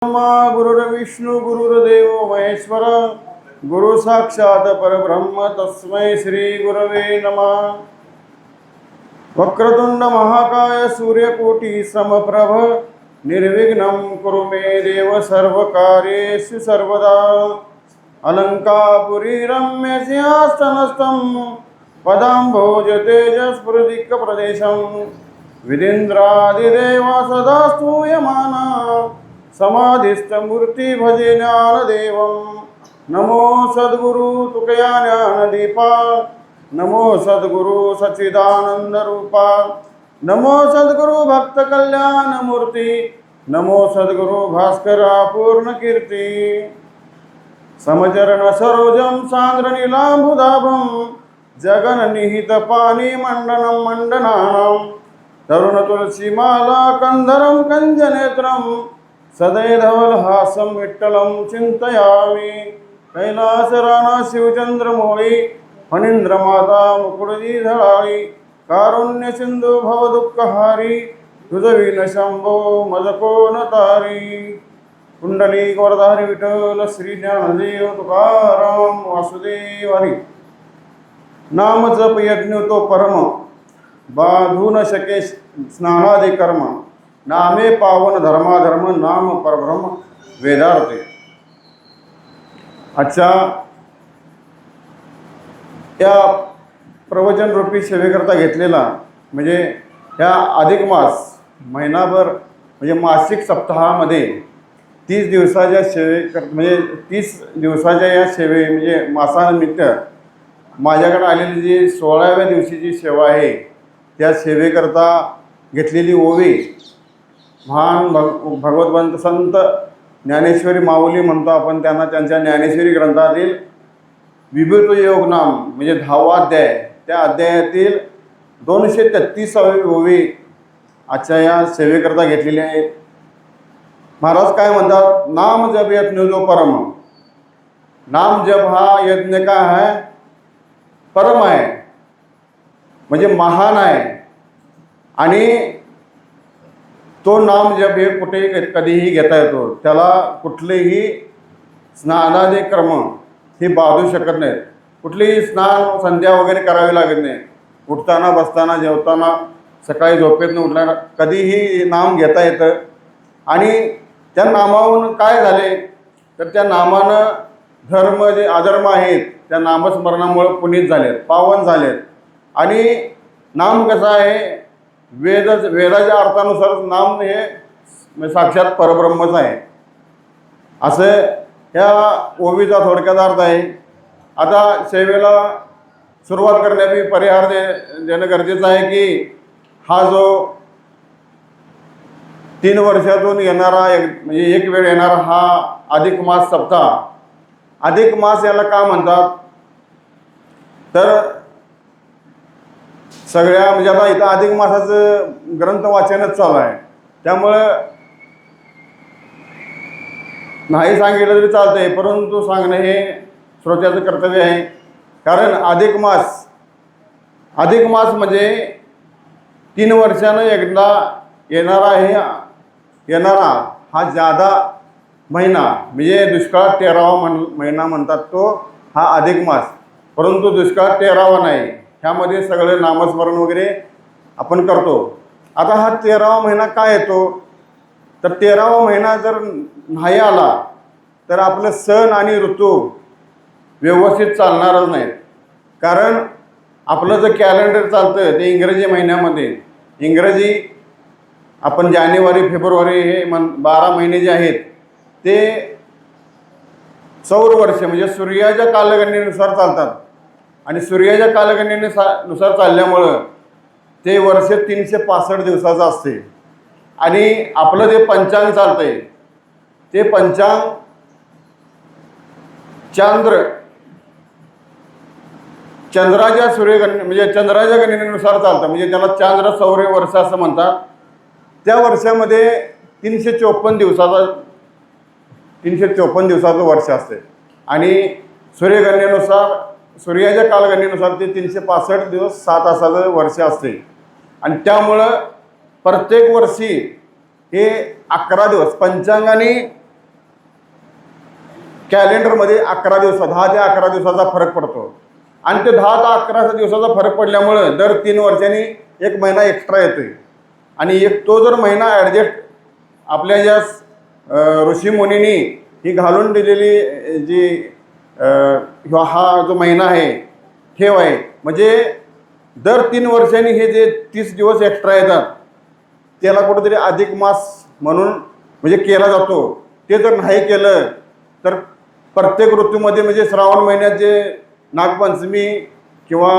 गुरुर्विष्णु गुरुर्देव महेश्वर गुरु साक्षात परब्रह्म तस्मै श्री गुरवे नमः। वक्रतुंड महाकाय सूर्यकोटि समप्रभ निर्विघ्नं कुरु मे देव सर्वकार्येषु सर्वदा। अलंकापुरी रम्य सिंहासनस्थं पदाम्भोज तेजस्फुरदिक् प्रदेशं विदिन्द्रादिदेवा सदा स्तूयमाना समाधिस्थ मूर्ति भजे ज्ञानदेवं। नमो सद्गुरु तुकया ज्ञानदीपा नमो सद्गुरु सच्चिदानंद रूपा नमो सद्गुरु भक्त कल्याण मूर्ति नमो सद्गुरु भास्करा पूर्ण कीर्ति। समचरण सरोजं सांद्र नीलांबुदाभं जगन निहित पानी मंडनं मंडनानां तरुण तुलसी माला कंधरं कंजनेत्रं सदैधवलहासं विठ्ठलं चिंतयामि। कैलासराना शिवचंद्रमौळी फणींद्रमाता मुकुटजी झळाळी कारुण्य सिंधू भवदुःखहारी तुझविन शंभो मजकोन तारी। कुंडली वरधारी विठ्ठल श्री ज्ञानदेव तुकाराम वासुदेव हरी। नाम जप यज्ञ तो परम बाधू न शके स्नानादि कर्म नामे पावन धर्माधर्म नाम परब्रह्म वेदार्थे। अच्छा, या प्रवचन रूपी सेवेकरता घेतलेला म्हणजे या अधिक मास महिनाभर म्हणजे मासिक सप्ताहामध्ये 30 दिवसाच्या म्हणजे 30 दिवसाच्या या सेवे म्हणजे मासानिमित्त माझ्याकडे आलेली जी 16व्या दिवशीची सेवा आहे त्या सेवेकरता घेतलेली ओवी महान भगवतवंत संत ज्ञानेश्वरी माऊली म्हणतो आपण त्यांना, त्यांच्या ज्ञानेश्वरी ग्रंथातील विभूत योग नाम म्हणजे 10वा अध्याय त्या अध्यायातील 233वी ओवी आजच्या या सेवेकरता घेतलेली आहे। महाराज काय म्हणतात, नाम जप यज्ञ जो परम। नाम जप हा यज्ञ काय आहे, परम आहे म्हणजे महान आहे आणि तो नाम जप हे कुठेही कधीही घेता येतो, त्याला कुठलेही स्नानादी कर्म हे बाधू शकत नाहीत, कुठलेही स्नान संध्या वगैरे करावी लागत नाही, उठताना बसताना जेवताना सकाळी झोपेतनं उठल्यानं कधीही नाम घेता येतं। आणि त्या नामावरून काय झाले तर त्या नामानं धर्म जे अधर्म आहेत त्या नामस्मरणामुळे पुनीत झालेत, पावन झालेत। आणि नाम कसं आहे, वेदाच्या अर्थानुसार नाम हे साक्षात परब्रह्मच आहे असं ह्या ओवीचा थोडक्यात अर्थ आहे। आता सेवेला सुरुवात करण्यापूर्वी परिहार देणं गरजेचं आहे की हा जो 3 वर्षातून येणारा म्हणजे एक वेळ येणारा हा अधिक मास सप्ताह, अधिक मास याला का म्हणतात तर सगळ्या म्हणजे आता इथं अधिक मासाचं ग्रंथ वाचनच चालू आहे त्यामुळं नाही सांगितलं तरी चालतंय, परंतु सांगणं हे श्रोत्याचं कर्तव्य आहे। कारण अधिक मास म्हणजे 3 वर्षानं एकदा येणारा हा जादा महिना म्हणजे दुष्काळात 13वा महिना म्हणतात तो हा अधिक मास, परंतु दुष्काळात 13वा नाही, ह्यामध्ये सगळे नामस्मरण वगैरे आपण करतो। आता हा 13वा महिना काय येतो तर 13वा महिना जर नाही आला तर आपलं सण आणि ऋतू व्यवस्थित चालणारच नाहीत। कारण आपलं जे कॅलेंडर चालतं ते इंग्रजी महिन्यामध्ये, इंग्रजी आपण जानेवारी फेब्रुवारी हे 12 महिने जे आहेत ते सौर वर्ष म्हणजे सूर्याच्या कालगणनेनुसार चालतात आणि सूर्याच्या कालगणनेनुसार चालल्यामुळं ते वर्ष 365 दिवसाचं असते। आणि आपलं जे पंचांग चालतंय ते पंचांग चंद्राच्या सूर्यगणने म्हणजे चंद्राच्या गणनेनुसार चालतं, म्हणजे त्याला चांद्र सौर वर्ष असं म्हणतात। त्या वर्षामध्ये 354 दिवसाचं वर्ष असते आणि सूर्याच्या कालगणनेनुसार ते 365 दिवस 7 तासाचं वर्ष असते। आणि त्यामुळं प्रत्येक वर्षी हे 11 दिवस पंचांगाने कॅलेंडरमध्ये 11 दिवस 10 ते 11 दिवसाचा फरक पडतो आणि ते 10 ते 11 दिवसाचा फरक पडल्यामुळं दर 3 वर्षांनी एक महिना एक्स्ट्रा येतो आणि एक तो जर महिना ॲडजस्ट आपल्या ज्या ऋषीमुनींनी ही घालून दिलेली जी हा जो महिना आहे ठेव आहे, म्हणजे दर 3 वर्षांनी हे जे 30 दिवस एक्स्ट्रा येतात त्याला कुठेतरी अधिक मास म्हणून म्हणजे केला जातो. ते जर नाही केलं तर प्रत्येक ऋतूमध्ये म्हणजे श्रावण महिन्यात जे नागपंचमी किंवा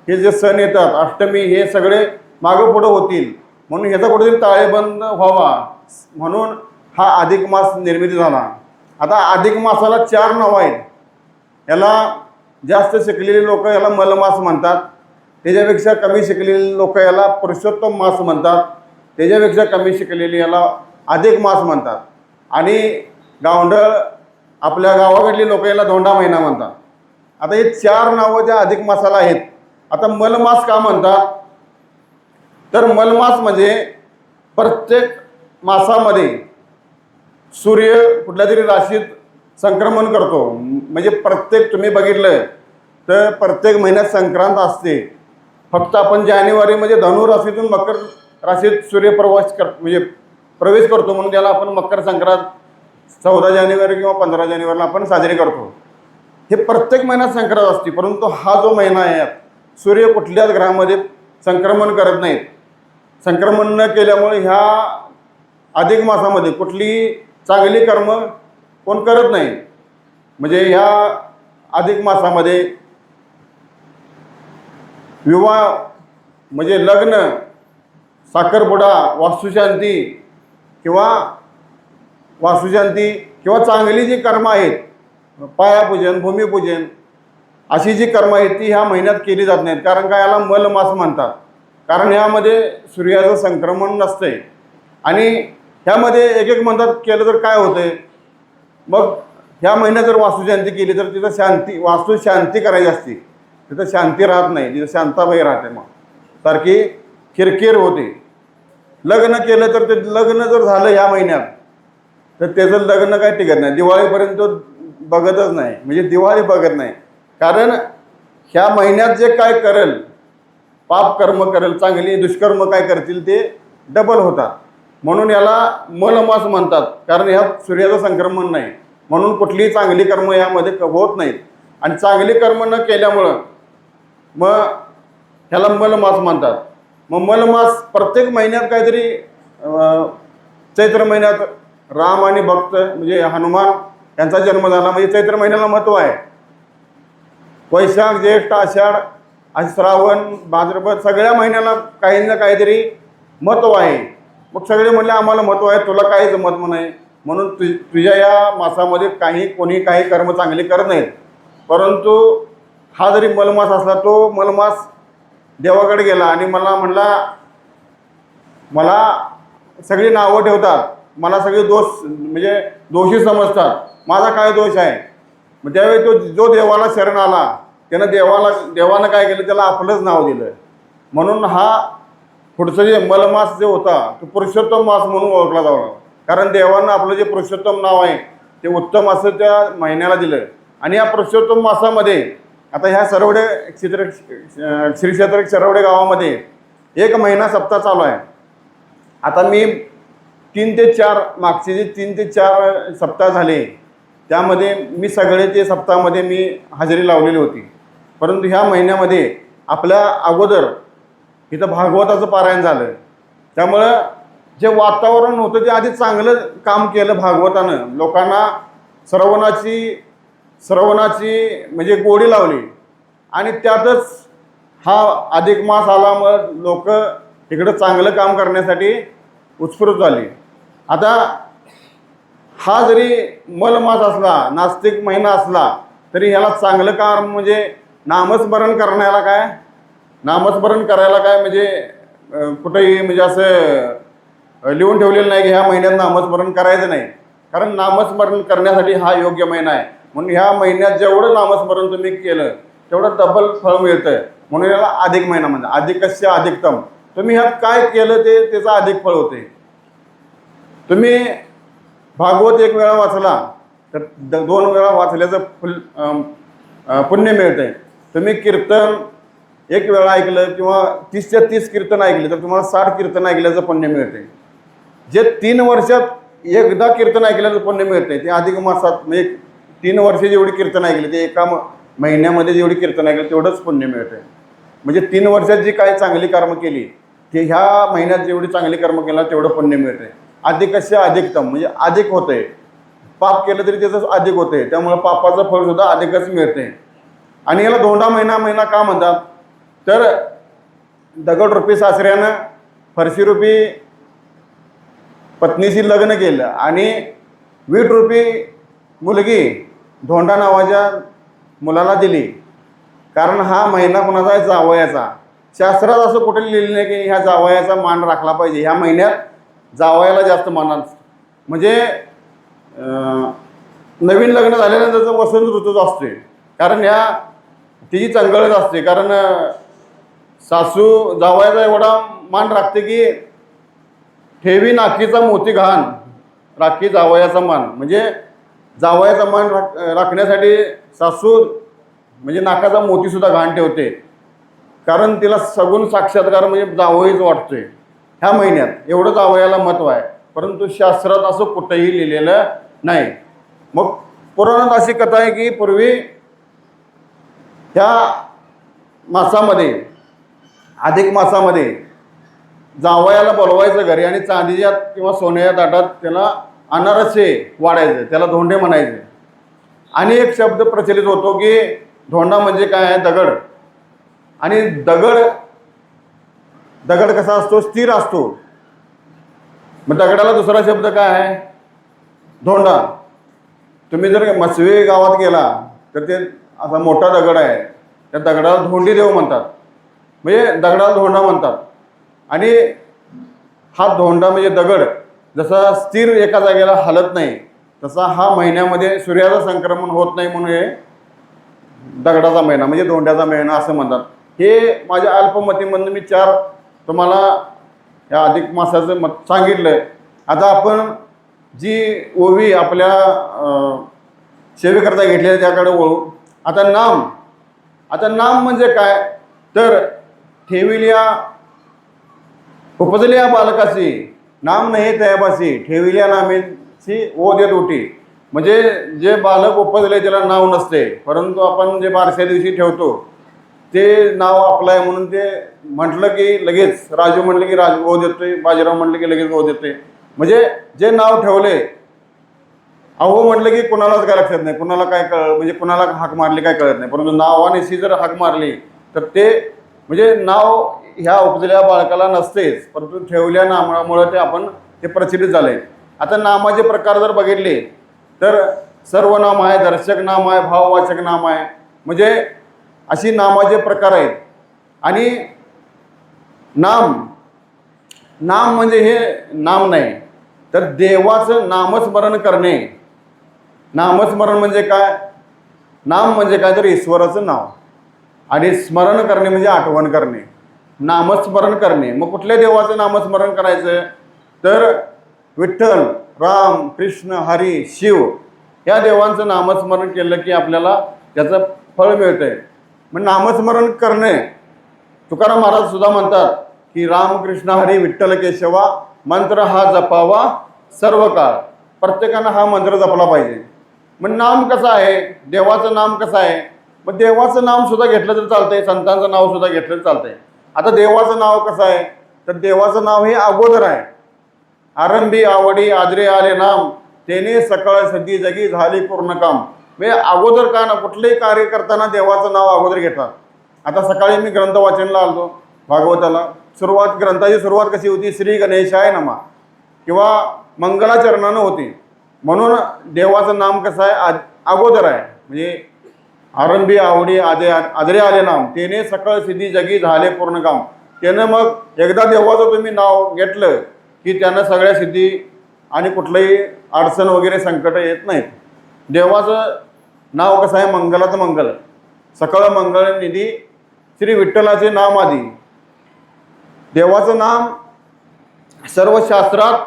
हे जे सण येतात अष्टमी हे सगळे मागं पुढं होतील, म्हणून ह्याचा कुठेतरी ताळेबंद व्हावा म्हणून हा अधिक मास निर्मिती झाला. आता अधिक मासाला 4 नावं आहेत. याला जास्त शिकलेली लोक याला मलमास म्हणतात, त्याच्यापेक्षा कमी शिकलेली लोक याला पुरुषोत्तम मास म्हणतात, त्याच्यापेक्षा कमी शिकलेली याला अधिक मास म्हणतात आणि गावंढळ आपल्या गावाकडली लोक याला धोंडा महिना म्हणतात. आता हे 4 नावं ज्या अधिक मासाला आहेत. आता मलमास का म्हणतात तर मलमास म्हणजे प्रत्येक मासामध्ये सूर्य कुठल्या तरी राशीत संक्रमण करतो. म्हणजे प्रत्येक तुम्ही बघितलं तर प्रत्येक महिन्यात संक्रांत असते. फक्त आपण जानेवारीमध्ये धनु राशीतून मकर राशीत सूर्य म्हणजे प्रवेश करतो म्हणून त्याला आपण मकर संक्रांत 14 जानेवारी किंवा 15 जानेवारीला आपण साजरी करतो. हे प्रत्येक महिन्यात संक्रांत असते, परंतु हा जो महिना आहे सूर्य कुठल्याच ग्रहामध्ये संक्रमण करत नाहीत. संक्रमण न केल्यामुळे ह्या अधिक मासामध्ये कुठलीही चांगली कर्म कोण करत नाही. म्हणजे ह्या अधिक मासामध्ये विवाह म्हणजे लग्न, साखरपुडा, वास्तुशांती किंवा चांगली जी कर्म आहेत, पायापूजन, भूमिपूजन अशी जी कर्म आहेत ती ह्या महिन्यात केली जात नाहीत. कारण काय याला मलमास म्हणतात. कारण ह्यामध्ये सूर्याचं संक्रमण नसतंय आणि ह्यामध्ये एक म्हणतात केलं तर काय होतंय, मग ह्या महिन्यात जर वास्तुशांती केली तर तिथं वास्तुशांती करायची असते, तिथं शांती राहत नाही, तिथं शांताबाई राहते, मग सारखी किरकिर होते. लग्न केलं तर ते लग्न जर झालं ह्या महिन्यात तर त्याचं लग्न काय टिकत नाही, दिवाळीपर्यंत बघतच नाही, म्हणजे दिवाळी बघत नाही. कारण ह्या महिन्यात जे काय करेल, पाप कर्म करेल, चांगली दुष्कर्म काय करतील ते डबल होतात. म्हणून याला मलमास म्हणतात. कारण ह्यात सूर्याचं संक्रमण नाही म्हणून कुठलीही चांगली कर्म यामध्ये होत नाहीत आणि चांगली कर्म न केल्यामुळं मग ह्याला मलमास म्हणतात. मग मलमास प्रत्येक महिन्यात काहीतरी चैत्र महिन्यात राम आणि भक्त म्हणजे हनुमान यांचा जन्म झाला, म्हणजे चैत्र महिन्याला महत्त्व आहे. वैशाख, ज्येष्ठ, आषाढ आणि श्रावण, भाद्रपद सगळ्या महिन्याला काही ना काहीतरी महत्त्व आहे. मग सगळे म्हणले आम्हाला महत्त्व आहे, तुला काहीच महत्त्व नाही, म्हणून तुझ्या या मासामध्ये कोणी काही कर्म चांगले करत नाहीत. परंतु हा जरी मलमास असला, तो मलमास देवाकडे गेला आणि मला म्हणला, मला सगळी नावं ठेवतात, मला सगळे म्हणजे दोषी समजतात, माझा काय दोष आहे. मग त्यावेळी जो देवाला शरण आला त्यानं देवानं काय केलं, त्याला आपलंच नाव दिलं. म्हणून हा पुढचं जे मलमास जे होता तो पुरुषोत्तम मास म्हणून ओळखला जावा. कारण देवानं आपलं जे पुरुषोत्तम नाव आहे ते उत्तम असं त्या महिन्याला दिलं. आणि या पुरुषोत्तम मासामध्ये आता ह्या सरवडे श्री क्षेत्र सरवडे गावामध्ये 1 महिना सप्ताह चालू आहे. आता मी 3 ते 4 मागचे जे 3 ते 4 सप्ताह झाले त्यामध्ये मी सगळे ते सप्ताहामध्ये मी हजेरी लावलेली होती. परंतु ह्या महिन्यामध्ये आपल्या अगोदर इथं भागवताचं पारायण झालं, त्यामुळं जे वातावरण होतं ते आधी चांगलं काम केलं भागवतानं. लोकांना श्रवणाची म्हणजे गोडी लावली आणि त्यातच हा अधिक मास आला, मग लोक इकडं चांगलं काम करण्यासाठी उत्स्फूर्त झाली. आता हा जरी मलमास असला, नास्तिक महिना असला, तरी ह्याला चांगलं काम म्हणजे नामस्मरण करायला काय म्हणजे कुठेही म्हणजे असं लिहून ठेवलेलं नाही की ह्या महिन्यात नामस्मरण करायचं नाही. कारण नामस्मरण करण्यासाठी हा योग्य महिना आहे. म्हणून ह्या महिन्यात जेवढं नामस्मरण तुम्ही केलं तेवढं डबल फळ मिळतं. म्हणून याला अधिक महिना म्हणतात. अधिकस्य अधिकतम. तुम्ही ह्यात काय केलं ते त्याचा अधिक फळ होते. तुम्ही भागवत 1 वेळा वाचला तर 2 वेळा वाचल्याचं पुण्य मिळतंय. तुम्ही कीर्तन 1 वेळा ऐकलं किंवा 30च्या 30 कीर्तन ऐकले तर तुम्हाला 60 कीर्तन ऐकल्याचं पुण्य मिळते. जे 3 वर्षात एकदा कीर्तन ऐकल्याचं पुण्य मिळते ते अधिक मासात म्हणजे 3 वर्षे जेवढी कीर्तन ऐकली ते एका महिन्यामध्ये जेवढी कीर्तन ऐकली तेवढंच पुण्य मिळते. म्हणजे 3 वर्षात जी काही चांगली कर्म केली ते ह्या महिन्यात जेवढी चांगली कर्म केला तेवढं पुण्य मिळते. अधिकस्य अधिकतम म्हणजे अधिक होते. पाप केलं तरी त्याचं अधिक होते, त्यामुळे पापाचं फळ सुद्धा अधिकच मिळते. आणि याला धोंडा महिना का म्हणतात तर दगडरूपी सासऱ्यानं फरशीरूपी पत्नीशी लग्न केलं आणि वीटरूपी मुलगी धोंडा नावाच्या मुलाला दिली. कारण हा महिना कुणाचा आहे? जावयाचा. शास्त्रात असं कुठे लिहिलं नाही की ह्या जावयाचा मान राखला पाहिजे. ह्या महिन्यात जावयाला जास्त मान म्हणजे नवीन लग्न झाल्यानंतरचं वसंत ऋतूच असते. कारण ह्या तिची चंगळच असते. कारण सासू जावयाचा एवढा मान राखते की ठेवी नाकीचा मोती घाण राखी जावयाचा मान. म्हणजे जावयाचा मान राखण्यासाठी सासू म्हणजे नाकाचा मोतीसुद्धा घाण ठेवते. कारण तिला सगुण साक्षात्कार म्हणजे जावईच वाटतोय ह्या महिन्यात. एवढं जावयाला महत्त्व आहे. परंतु शास्त्रात असं कुठंही लिहिलेलं नाही. मग पुराणात अशी कथा आहे की पूर्वी ह्या मासामध्ये अधिक मासामध्ये जावयाला बोलवायचं घरी आणि चांदीच्या किंवा सोन्याच्या ताटात त्याला अनारसे वाढायचं, त्याला धोंडे म्हणायचे. आणि एक शब्द प्रचलित होतो की धोंडा म्हणजे काय आहे? दगड. आणि दगड कसा असतो? स्थिर असतो. मग दगडाला दुसरा शब्द काय आहे? धोंडा. तुम्ही जर मसवे गावात गेला तर ते असा मोठा दगड आहे, त्या दगडाला धोंडी देव म्हणतात. म्हणजे दगडाला धोंडा म्हणतात. आणि हा धोंडा म्हणजे दगड जसा स्थिर एका जागेला हलत नाही तसा हा महिन्यामध्ये सूर्याचं संक्रमण होत नाही म्हणून हे दगडाचा महिना म्हणजे धोंड्याचा महिना असं म्हणतात. हे माझ्या अल्पमतीमधून मी 4 तुम्हाला या अधिक मासाचं सांगितलं. आता आपण जी ओवी आपल्या सेवेकरता घेतलेली त्याकडे वळू. आता नाम म्हणजे काय तर ठेविल्या उपजल्या बालकाशी नाम नाही तयापाशी ठेविल्या नामेची ओ देत उठी. म्हणजे जे बालक उपजले त्याला नाव नसते, परंतु आपण जे बारश्या दिवशी ठेवतो ते नाव आपलं आहे म्हणून ते म्हटलं की लगेच राजू म्हटलं की राजू ओ देतोय, बाजीराव म्हटलं की लगेच ओ देतोय. म्हणजे जे नाव ठेवले अहो म्हटलं की कुणालाच काय लक्षात नाही, कुणाला काय म्हणजे कुणाला हाक मारली काय कळत नाही. परंतु नावानेशी जर हाक मारली तर ते म्हणजे नाव ह्या उपजलेल्या बाळकाला नसतेच, परंतु ठेवल्या नामामुळे ते प्रचलित झाले. आता नामाचे प्रकार जर बघितले तर सर्वनाम आहे, दर्शक नाम आहे, भाववाचक नाम आहे. म्हणजे अशी नामाचे प्रकार आहेत. आणि नाम म्हणजे हे नाम नाही तर देवाचं नामस्मरण करणे. नामस्मरण म्हणजे काय? नाम म्हणजे काय तर ईश्वराचं नाव आणि स्मरण करणे म्हणजे आठवण करणे. नामस्मरण करणे. मग कुठल्या देवाचं नामस्मरण करायचं तर विठ्ठल, राम, कृष्ण, हरी, शिव या देवांचं नामस्मरण केलं की आपल्याला त्याचं फळ मिळतंय. मग नामस्मरण करणे तुकाराम महाराज सुद्धा म्हणतात की राम कृष्ण हरी विठ्ठल केशवा मंत्र हा जपावा सर्व काळ. प्रत्येकानं हा मंत्र जपला पाहिजे. मग नाम कसं आहे? देवाचं नाम कसं आहे? मग देवाचं नाम सुद्धा घेतलं तर चालतंय, संतांचं नाव सुद्धा घेतलं तर चालतंय. आता देवाचं नाव कसं आहे तर देवाचं नाव हे अगोदर आहे. आरंभी आवडी आदरे आले नाम तेने सकाळ सदी जगी झाली पूर्ण काम. म्हणजे अगोदर का ना कुठलंही कार्य करताना देवाचं नाव अगोदर घेतात. आता सकाळी मी ग्रंथ वाचनला आलो भागवताला. ग्रंथाची सुरुवात कशी होती? श्री गणेशाय नमः किंवा मंगलाचरणानं होती. म्हणून देवाचं नाम कसं आहे? अगोदर आहे. म्हणजे आरंभी आवडी आदरे आले नाम तेने सकळ सिद्धी जगी झाले पूर्ण काम. त्यानं मग एकदा देवाचं तुम्ही नाव घेतलं की त्यानं सगळ्या सिद्धी आणि कुठलंही अडचण वगैरे संकट येत नाहीत. देवाचं नाव कसं आहे? मंगलाचं मंगल, सकळ मंगल निधी श्री विठ्ठलाचे नाम आधी. देवाचं नाम सर्व शास्त्रात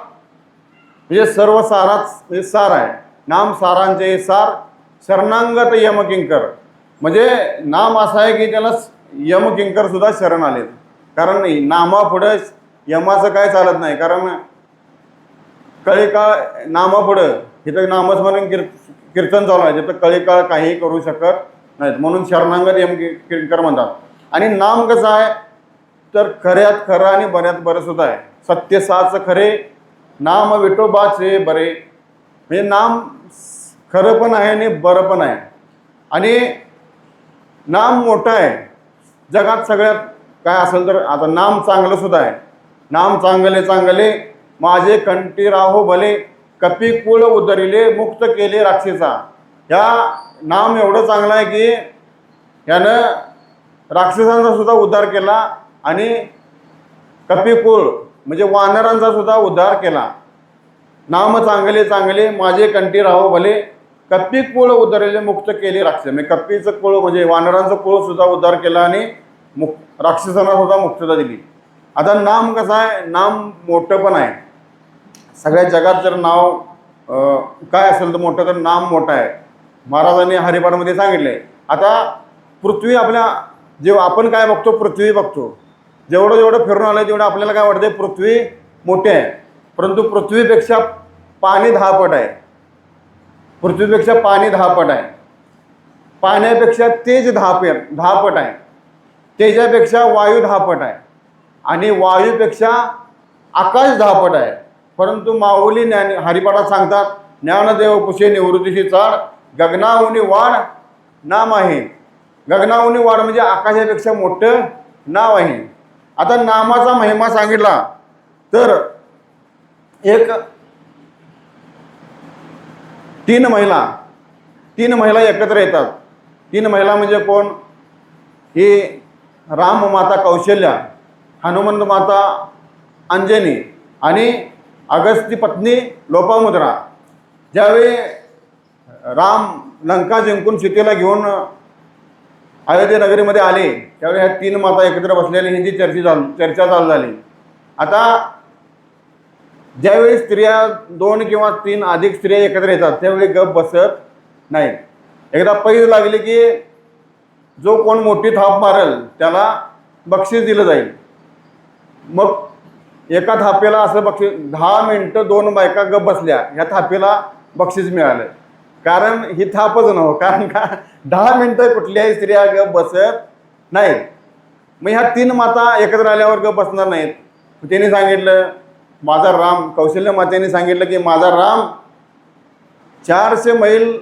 म्हणजे सर्व सारात म्हणजे सार आहे. नाम सारांचे सार शरणांगत यमकिंकर. म्हणजे नाम असं आहे की त्याला यमकिंकर सुद्धा शरण आले. कारण नामापुढं यमाचं काय चालत नाही. कारण कळीकाळ नामापुढं इथं नामस्मरण कीर्तन चालू आहे, तिथं कळीकाळ काही करू शकत नाहीत. म्हणून शरणांगत यमकिंकर म्हणतात. आणि नाम कसं आहे तर खऱ्यात खरं आणि बऱ्यात बरं सुद्धा आहे. सत्य साच खरे नाम विठोबाचे बरे. म्हणजे नाम खरं पण आहे आणि बरं पण आहे. आणि नाम मोठं आहे. जगात सगळ्यात काय असेल तर आता नाम चांगलं सुद्धा आहे. नाम चांगले चांगले माझे कंठी राहो भले कपी कुळ उदरिले मुक्त केले राक्षसा. ह्या नाम एवढं चांगलं आहे की यानं राक्षसांचा सुद्धा उद्धार केला आणि कपिकुळ म्हणजे वानरांचा सुद्धा उद्धार केला. नाम चांगले चांगले माझे कंठी राहो भले कप्पी कुळ उद्धरले मुक्त केले राक्षस. म्हणजे कप्पीचं कुळ म्हणजे वानरांचं कुळ सुद्धा उद्धार केला आणि राक्षसांना सुद्धा मुक्तता दिली. आता नाम कसं आहे, नाम मोठं पण आहे. सगळ्या जगात जर नाव काय असेल तर मोठं तर नाम मोठं आहे. महाराजांनी हरिपाठामध्ये सांगितलंय. आता पृथ्वी आपल्या जेव्हा आपण काय बघतो पृथ्वी बघतो, जेवढं जेवढं फिरून आलं तेवढं आपल्याला काय वाटतं पृथ्वी मोठी आहे. परंतु पृथ्वीपेक्षा पाणी 10 पट आहे. पृथ्वीपेक्षा पाणी 10 पट आहे. पाण्यापेक्षा तेज 10 पट आहे. तेजापेक्षा वायू 10 पट आहे. आणि वायूपेक्षा आकाश 10 पट आहे. परंतु माऊली हरिपाठात सांगतात ज्ञानदेव पुषे निवृत्तीची चाड गगनाहुनी वाढ नाम आहे. गगनाहुनी वाढ म्हणजे आकाशापेक्षा मोठं नाव आहे. आता नामाचा महिमा सांगितला तर एक 3 महिला एकत्र येतात. 3 महिला म्हणजे कोण? ही राम माता कौशल्या, हनुमंत माता अंजनी आणि अगस्ती पत्नी लोपामुद्रा. ज्यावेळी राम लंका जिंकून सीतेला घेऊन अयोध्या नगरीमध्ये आले त्यावेळी ह्या 3 माता एकत्र बसलेल्या ह्यांची चर्चा चालू झाली. आता ज्यावेळी स्त्रिया 2 किंवा 3 अधिक स्त्रिया एकत्र येतात त्यावेळी गप बसत नाहीत. एकदा पैज लागली की जो कोण मोठी थाप मारेल त्याला बक्षीस दिलं जाईल. मग एका थापेला असं बक्षीस 10 मिनटं 2 बायका गप बसल्या ह्या थापेला बक्षीस मिळालं. कारण ही थापच नव्हतं. कारण का 10 मिनटं कुठल्याही स्त्रिया गप बसत नाहीत. मग ह्या 3 माता एकत्र आल्यावर गप बसणार नाहीत. त्यांनी सांगितलं माझा राम, कौशल्य मातेने सांगितलं की माझा राम 400 मैल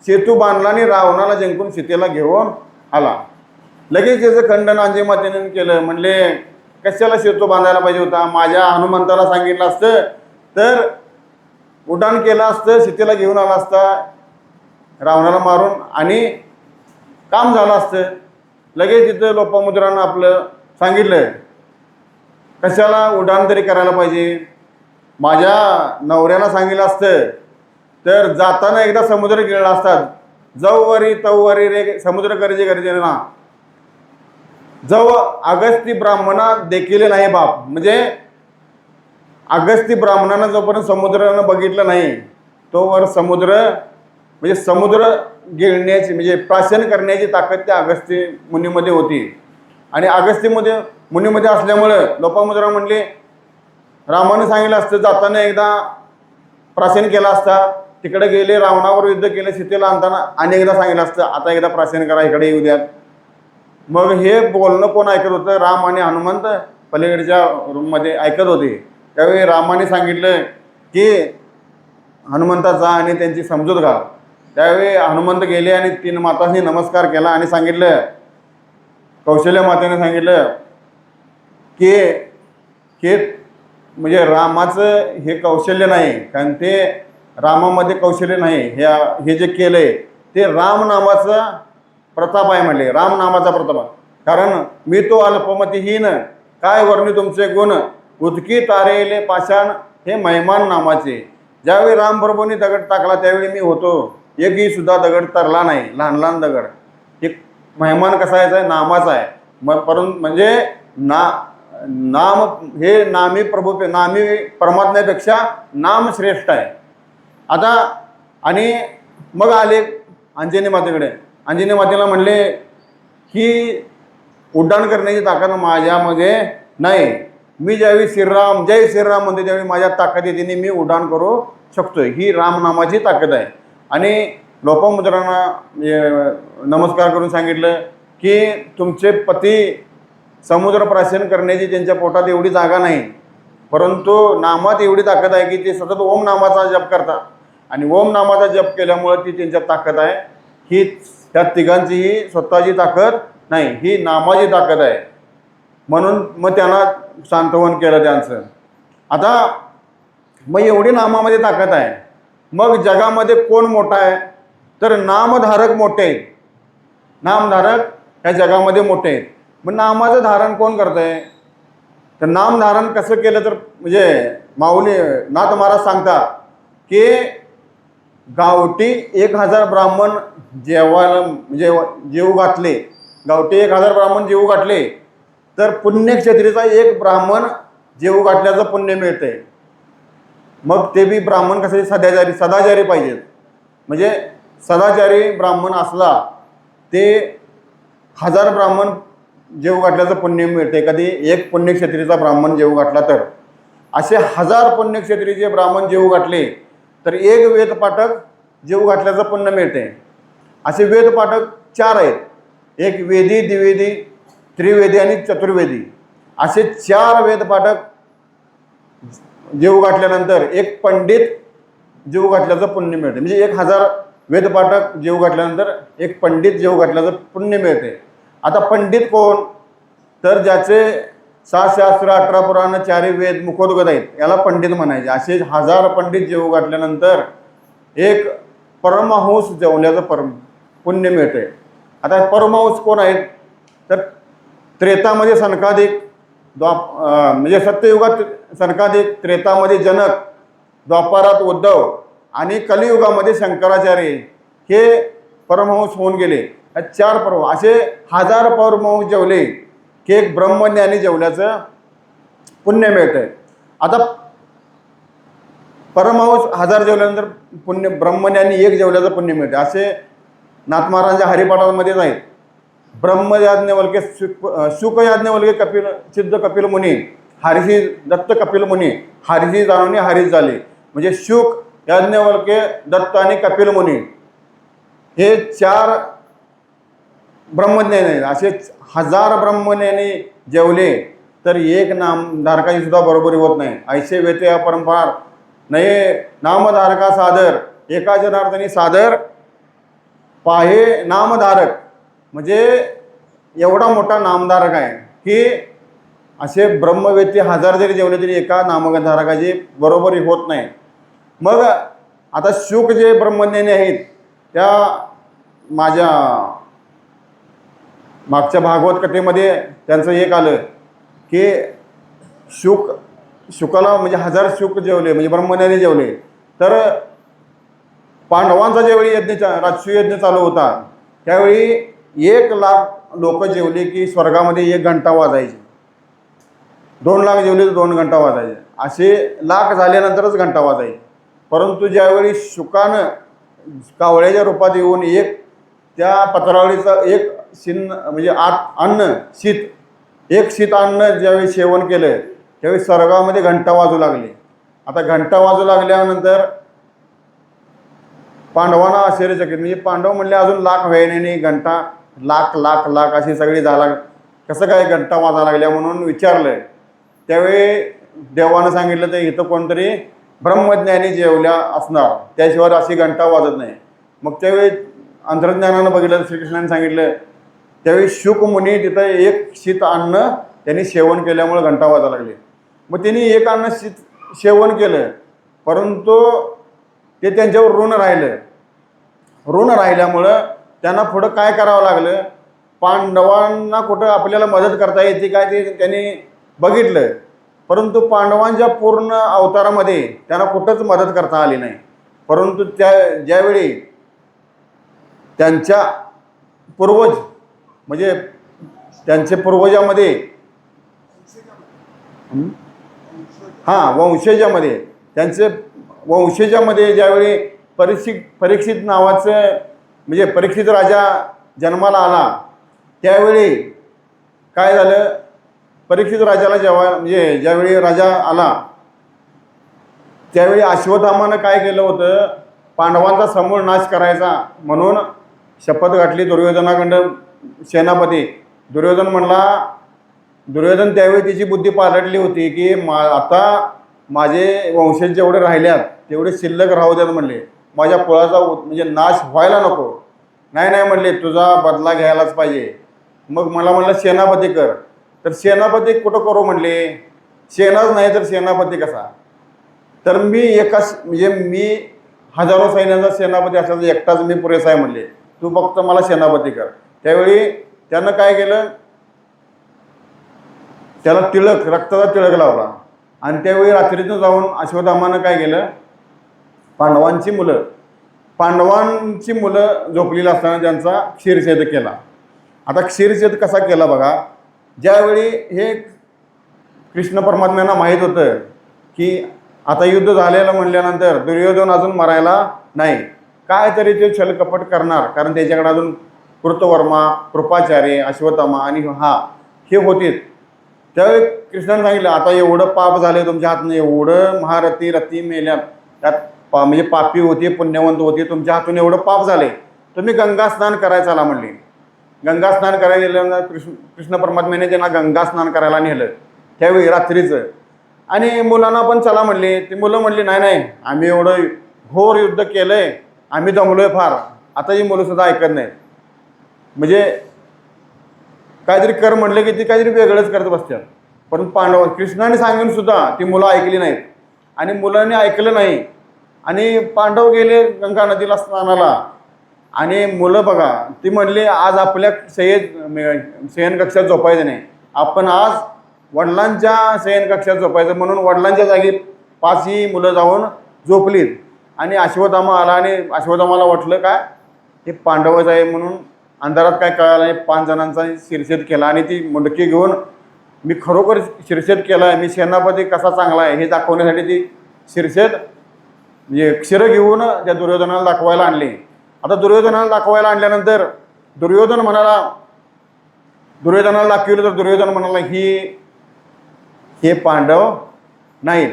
सेतू बांधला आणि रावणाला जिंकून सीतेला घेऊन आला. लगेच त्याचं खंडन अंजे मातेने केलं. म्हणले कशाला सेतू बांधायला पाहिजे होता? माझ्या हनुमंताला सांगितलं असतं तर उड्डाण केलं असतं, सीतेला घेऊन आला असता रावणाला मारून आणि काम झालं असतं. लगेच तिथं लोपामुद्रानं आपलं सांगितलं कशाला उड्डाण तरी करायला पाहिजे? माझ्या नवऱ्याला सांगितलं असतं तर जाताना एकदा समुद्र गिळला असतात. जववरी तववरी रे समुद्र करजे गरजे ना. जव अगस्ती ब्राह्मणा देखील नाही बाप. म्हणजे अगस्ती ब्राह्मणानं जोपर्यंत समुद्रानं बघितलं नाही तोवर समुद्र म्हणजे समुद्र गिळण्याची म्हणजे प्राशन करण्याची ताकद त्या अगस्ती मुनीमध्ये होती. आणि अगस्तीमध्ये मुनीमध्ये असल्यामुळं लोपामुद्रा म्हणले रामानं सांगितलं असतं जाताना एकदा प्राशन केला असता, तिकडे गेले रावणावर युद्ध केले, सीतेला आणताना आणि एकदा सांगितलं असतं आता एकदा प्राशन करा इकडे येऊ द्यात. मग हे बोलणं कोण ऐकत होतं? राम आणि हनुमंत पलीकडच्या रूममध्ये ऐकत होते. त्यावेळी रामाने सांगितलं की हनुमंताचा आणि त्यांची समजूत घाल. त्यावेळी हनुमंत गेले आणि 3 मातांनी नमस्कार केला आणि सांगितलं कौशल्य मातेने सांगितलं की हे म्हणजे रामाचं हे कौशल्य नाही. कारण ते रामामध्ये कौशल्य नाही. हे जे केलं आहे ते राम नामाचा प्रताप आहे म्हणले. राम नामाचा प्रताप. कारण मी तो अल्पमतीहीन काय वर्णी तुमचे गुण उदकी तारेले पाषाण हे महिमान नामाचे. ज्यावेळी रामप्रभूंनी दगड टाकला त्यावेळी मी होतो, एकही सुद्धा दगड तरला नाही. लहान लहान दगड. हे महिमान कसायचा आहे? नामाचा आहे. परंतु म्हणजे नाम हे नामी प्रभू नामी परमात्म्यापेक्षा नाम श्रेष्ठ आहे. आता आणि मग आले अंजनी मातेकडे. अंजनी मातेला म्हणले की उड्डाण करण्याची ताकद माझ्यामध्ये नाही. मी ज्यावेळी श्रीराम जय श्रीराम म्हणते त्यावेळी माझ्या ताकदीने मी उड्डाण करू शकतोय. ही रामनामाची ताकद आहे. आणि लोपामुद्रांना नमस्कार करून सांगितलं की तुमचे पती समुद्र प्राशन करण्याची त्यांच्या पोटात एवढी जागा नाही, परंतु नामात एवढी ताकद आहे की ते सतत ओम नामाचा जप करतात. आणि ओम नामाचा जप केल्यामुळे ती त्यांच्यात ताकद आहे. ही त्या तिघांची ही स्वतःची ताकद नाही, ही नामाची ताकद आहे. म्हणून मग त्यांना सांत्वन केलं त्यांचं. आता मग एवढी नामामध्ये ताकद आहे, मग जगामध्ये कोण मोठा आहे तर नामधारक मोठे आहेत. नामधारक ह्या जगामध्ये मोठे आहेत. मग नामाचं धारण कोण करत आहे तर नामधारण कसं केलं तर म्हणजे माऊली नाथ महाराज सांगतात की गावठी 1000 ब्राह्मण जेवायला म्हणजे जेवू घातले, गावठी 1000 ब्राह्मण जेवू घातले तर पुण्यक्षेत्रीचा एक ब्राह्मण जेवू घातल्याचं पुण्य मिळते. मग ते बी ब्राह्मण कसे सदाचारी पाहिजेत. म्हणजे सदाचारी ब्राह्मण असला ते 1000 ब्राह्मण जेवू घातल्याचं पुण्य मिळते. कधी एक पुण्यक्षेत्रीचा ब्राह्मण जेवू घातला तर असे 1000 पुण्यक्षेत्रीचे ब्राह्मण जेवू घातले तर एक वेदपाठक जेवू घातल्याचं पुण्य मिळते. असे वेदपाठक 4 आहेत. एक वेदी, द्विवेदी, त्रिवेदी आणि चतुर्वेदी असे 4 वेदपाठक जेवू घातल्यानंतर एक पंडित जेवू घातल्याचं पुण्य मिळते. म्हणजे 1000 वेदपाठक जेवू घातल्यानंतर एक पंडित जेवू घातल्याचं पुण्य मिळते. आता पंडित कोण तर ज्याचे 6 शास्त्र 18 पुराण 4 वेद मुखोद्गत आहेत याला पंडित म्हणायचे. असे 1000 पंडित जेवू घातल्यानंतर एक परमहंस जेवल्याचं पुण्य मिळते. आता परमहंस कोण आहेत तर त्रेतामध्ये सनकादिक, म्हणजे सत्ययुगात सनकादिक, त्रेतामध्ये जनक, द्वापारात उद्धव आणि कलियुगामध्ये शंकराचार्य हे परमहंस होऊन गेले. 4 परमहंस असे 1000 परमहंस जेवले की एक ब्रह्मज्ञानी जेवल्याचं पुण्य मिळतंय. आता परमहंस 1000 जेवल्यानंतर पुण्य ब्रह्मज्ञानी एक जेवल्याचं पुण्य मिळते. असे नाथ महाराजांच्या हरिपाठांमध्येच आहेत. ब्रह्मयाज्ञवल्के, शुकयाज्ञवल्के, कपिल सिद्ध कपिल मुनी, हरिषी दत्त कपिल मुनी, हरिषी जाणून हरीश झाले. म्हणजे शुक, याज्ञवल्के, दत्त आणि कपिल मुनी हे 4 ब्रह्मज्ञानी आहेत. असे 1000 ब्रह्मज्ञानी जेवले तर एक नामधारकाची सुद्धा बरोबरी होत नाही. ऐसे वेते परंपरा नये नामधारका सादर, एका जनार्दनी सादर पाहे नामधारक. म्हणजे एवढा मोठा नामधारक आहे की असे ब्रह्मवेत्ते 1000 जरी जेवले तरी एका नामधारकाची बरोबरी होत नाही. मग आता शुक जे ब्रह्मज्ञानी आहेत त्या माझ्या मागच्या भागवत कथेमध्ये त्यांचं एक आलं की शुकाला म्हणजे 1000 शुक जेवले म्हणजे ब्रह्मज्ञानी जेवले तर पांडवांचा ज्यावेळी राजसूय यज्ञ चालू होता त्यावेळी 1,00,000 लोक जेवले की स्वर्गामध्ये 1 घंटा वाजायची. 2,00,000 जेवले तर 2 घंटा वाजायचे. असे 1,00,000 झाल्यानंतरच घंटा वाजायची. परंतु ज्यावेळी शुकानं कावळ्याच्या रूपात येऊन त्या पत्रावळीचं एक शिन्न म्हणजे अन्न शीत अन्न ज्यावेळी सेवन केलं त्यावेळी स्वर्गामध्ये घंटा वाजू लागली. आता घंटा वाजू लागल्यानंतर पांडवांना आश्चर्यचकित, म्हणजे पांडव म्हणले अजून 1,00,000 व्हायने नाही, घंटा लाख अशी सगळी झाला, कसं काय घंटा वाजा लागल्या म्हणून विचारलं. त्यावेळी देवानं सांगितलं तर इथं कोणतरी ब्रह्मज्ञानी जेवल्या असणार, त्याशिवाय अशी घंटा वाजत नाही. मग त्यावेळी अंतर्ज्ञानानं बघितलं, श्रीकृष्णाने सांगितलं. त्यावेळी शुकमुनी तिथं एक शीत अन्न त्यांनी सेवन केल्यामुळे घंटा वाजायला लागले. मग त्यांनी एक अन्न सेवन केलं परंतु ते त्यांच्यावर ऋण राहिलं. ऋण राहिल्यामुळं त्यांना पुढं काय करावं लागलं, पांडवांना कुठं आपल्याला मदत करता येते काय ते त्यांनी बघितलं. परंतु पांडवांच्या पूर्ण अवतारामध्ये त्यांना कुठंच मदत करता आली नाही. परंतु ज्यावेळी त्यांच्या पूर्वज म्हणजे त्यांचे पूर्वजामध्ये वंशजामध्ये ज्यावेळी परीक्षित नावाचं म्हणजे परीक्षित राजा जन्माला आला त्यावेळी काय झालं, परीक्षित राजाला जेव्हा म्हणजे ज्यावेळी राजा आला त्यावेळी अश्वत्थामानं काय केलं होतं, पांडवांचा समूळ नाश करायचा म्हणून शपथ घातली दुर्योधनाकडं. सेनापती दुर्योधन त्यावेळी त्याची बुद्धी पालटली होती की आता माझे वंशज जेवढे राहिल्यात तेवढे शिल्लक राहू द्यात म्हणले, माझ्या कुळाचा म्हणजे नाश व्हायला नको. नाही म्हणले, तुझा बदला घ्यायलाच पाहिजे. मग मला म्हणलं सेनापती कर. तर सेनापती कुठं करू म्हणले, सेनाच नाही तर सेनापती कसा. तर मी मी हजारो सैन्याचा सेनापती असल्याचा एकटाच मी पुरेसा आहे म्हणले, तू फक्त मला सेनापती कर. त्यावेळी त्यानं काय केलं, त्याला रक्ताचा टिळक लावला. आणि त्यावेळी रात्रीतून जाऊन अश्वत्थामानं काय केलं, पांडवांची मुलं झोपलेली असताना त्यांचा क्षीरछेद केला. आता क्षीरछेद कसा केला बघा, ज्यावेळी हे कृष्ण परमात्म्यांना माहीत होतं की आता युद्ध झालेलं म्हणल्यानंतर दुर्योधन अजून मरायला नाही, काय तरी ते छलकपट करणार, कारण त्याच्याकडे अजून कृतवर्मा, कृपाचार्य, अश्वत्थामा आणि हे होतीच. त्यावेळी कृष्णाने सांगितलं, आता एवढं पाप झाले तुमच्या हातून, एवढं रती मेल्यात, त्यात म्हणजे पापी होती पुण्यवंत होती, तुमच्या हातून एवढं पाप झाले, तुम्ही गंगा स्नान करायला चला म्हणले. गंगा स्नान करायला गेल्यानंतर कृष्ण परमात्म्याने त्यांना गंगा स्नान करायला नेलं त्यावेळी रात्रीचं. आणि मुलांना पण चला म्हणले. ती मुलं म्हणली नाही, आम्ही एवढं घोर युद्ध केलंय, आम्ही दमलोय फार. आता ही मुलंसुद्धा ऐकत नाहीत. म्हणजे काहीतरी कर म्हणलं की ती काहीतरी वेगळंच करत बसतात. पण कृष्णाने सांगून सुद्धा ती मुलं ऐकली नाहीत आणि मुलांनी ऐकलं नाही. आणि पांडव गेले गंगा नदीला स्नानाला. आणि मुलं बघा, ती म्हणली आज आपल्या शयनकक्षात झोपायचं नाही, आपण आज वडिलांच्या शयनकक्षात झोपायचं. म्हणून वडिलांच्या जागी 5ही मुलं जाऊन झोपलीत. आणि अश्वत्थामा आला आणि अश्वत्थामाला वाटलं काय हे पांडवच आहे म्हणून अंधारात काय कळालं नाही. 5 जणांचा शिरछेद केला आणि ती मुंडकी घेऊन मी खरोखर शिरछेद केला आहे, मी सेनापती कसा चांगला आहे हे दाखवण्यासाठी ती शिरछेद म्हणजे क्षीर घेऊन त्या दुर्योधनाला दाखवायला आणली. आता दुर्योधनाला दाखवायला आणल्यानंतर दुर्योधनाला दाखवलं तर दुर्योधन म्हणाला हे पांडव नाहीत.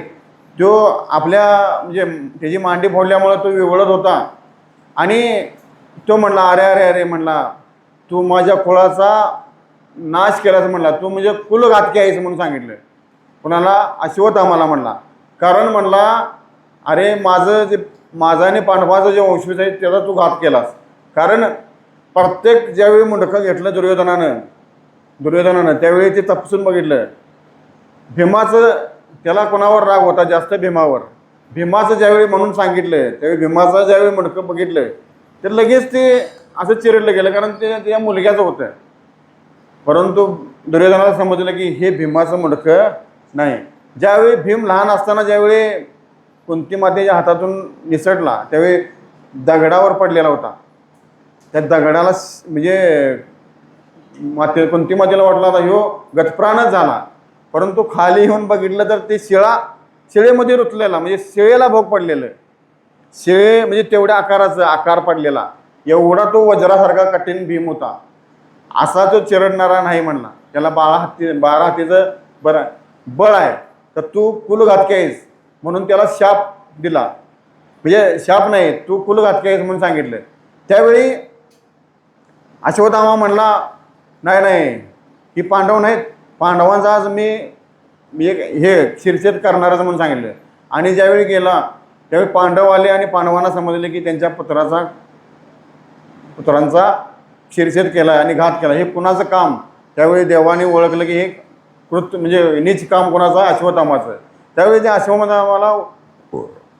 तो आपल्या म्हणजे त्याची मांडी फोडल्यामुळं तो विवळत होता. आणि तो म्हणला अरे म्हणला, तू माझ्या कुळाचा नाश केलास म्हणला, तू म्हणजे कुलघातकी आहेस म्हणून सांगितलं. कुणाला, अश्वत्थामाला म्हणला. कारण म्हणला अरे माझा आणि पांडवाचं जे वंशज आहे त्याचा तू घात केलास. कारण प्रत्येक ज्यावेळी मुंडकं घेतलं दुर्योधनानं त्यावेळी ते तपासून बघितलं. भीमाचं त्याला कोणावर राग होता जास्त, भीमाचं ज्यावेळी म्हणून सांगितलं त्यावेळी भीमाचं ज्यावेळी मुंडकं बघितलं तर लगेच ते असं चिरडलं गेलं, कारण ते त्या मुलग्याचं होतं. परंतु दुर्योधनाला समजलं की हे भीमाचं मुंडकं नाही. ज्यावेळी भीम लहान असताना ज्यावेळी कुंती मातेच्या हातातून निसटला त्यावेळी दगडावर पडलेला होता. त्या दगडाला म्हणजे कुंती मातेला वाटला आता ह्यो गतप्राणच झाला. परंतु खाली येऊन बघितलं तर ते शिळेमध्ये रुतलेला, म्हणजे शिळेला भोग पडलेलं. शिळे म्हणजे तेवढ्या आकार पडलेला, एवढा तो वज्रासारखा कठीण भीम होता. असा तो चिरडणारा नाही म्हणला. त्याला 12 हातीचं बळ आहे, तर तू कुलघातकी आहेस म्हणून त्याला शाप दिला. म्हणजे शाप नाही, तू कुलघातकी आहेस म्हणून सांगितलं. त्यावेळी अश्वत्थामा म्हणला नाही ही पांडव नाहीत, पांडवांचा आज मी हे शिरछेद करणारच म्हणून सांगितलं. आणि ज्यावेळी गेला त्यावेळी पांडव आले आणि पांडवांना समजले की त्यांच्या पुत्रांचा शिरछेद केला आणि घात केला. हे कुणाचं काम, त्यावेळी देवाने ओळखलं की हे म्हणजे नीच काम कोणाचं, अश्वत्थामाचं. त्यावेळी ते अश्वत्थामाला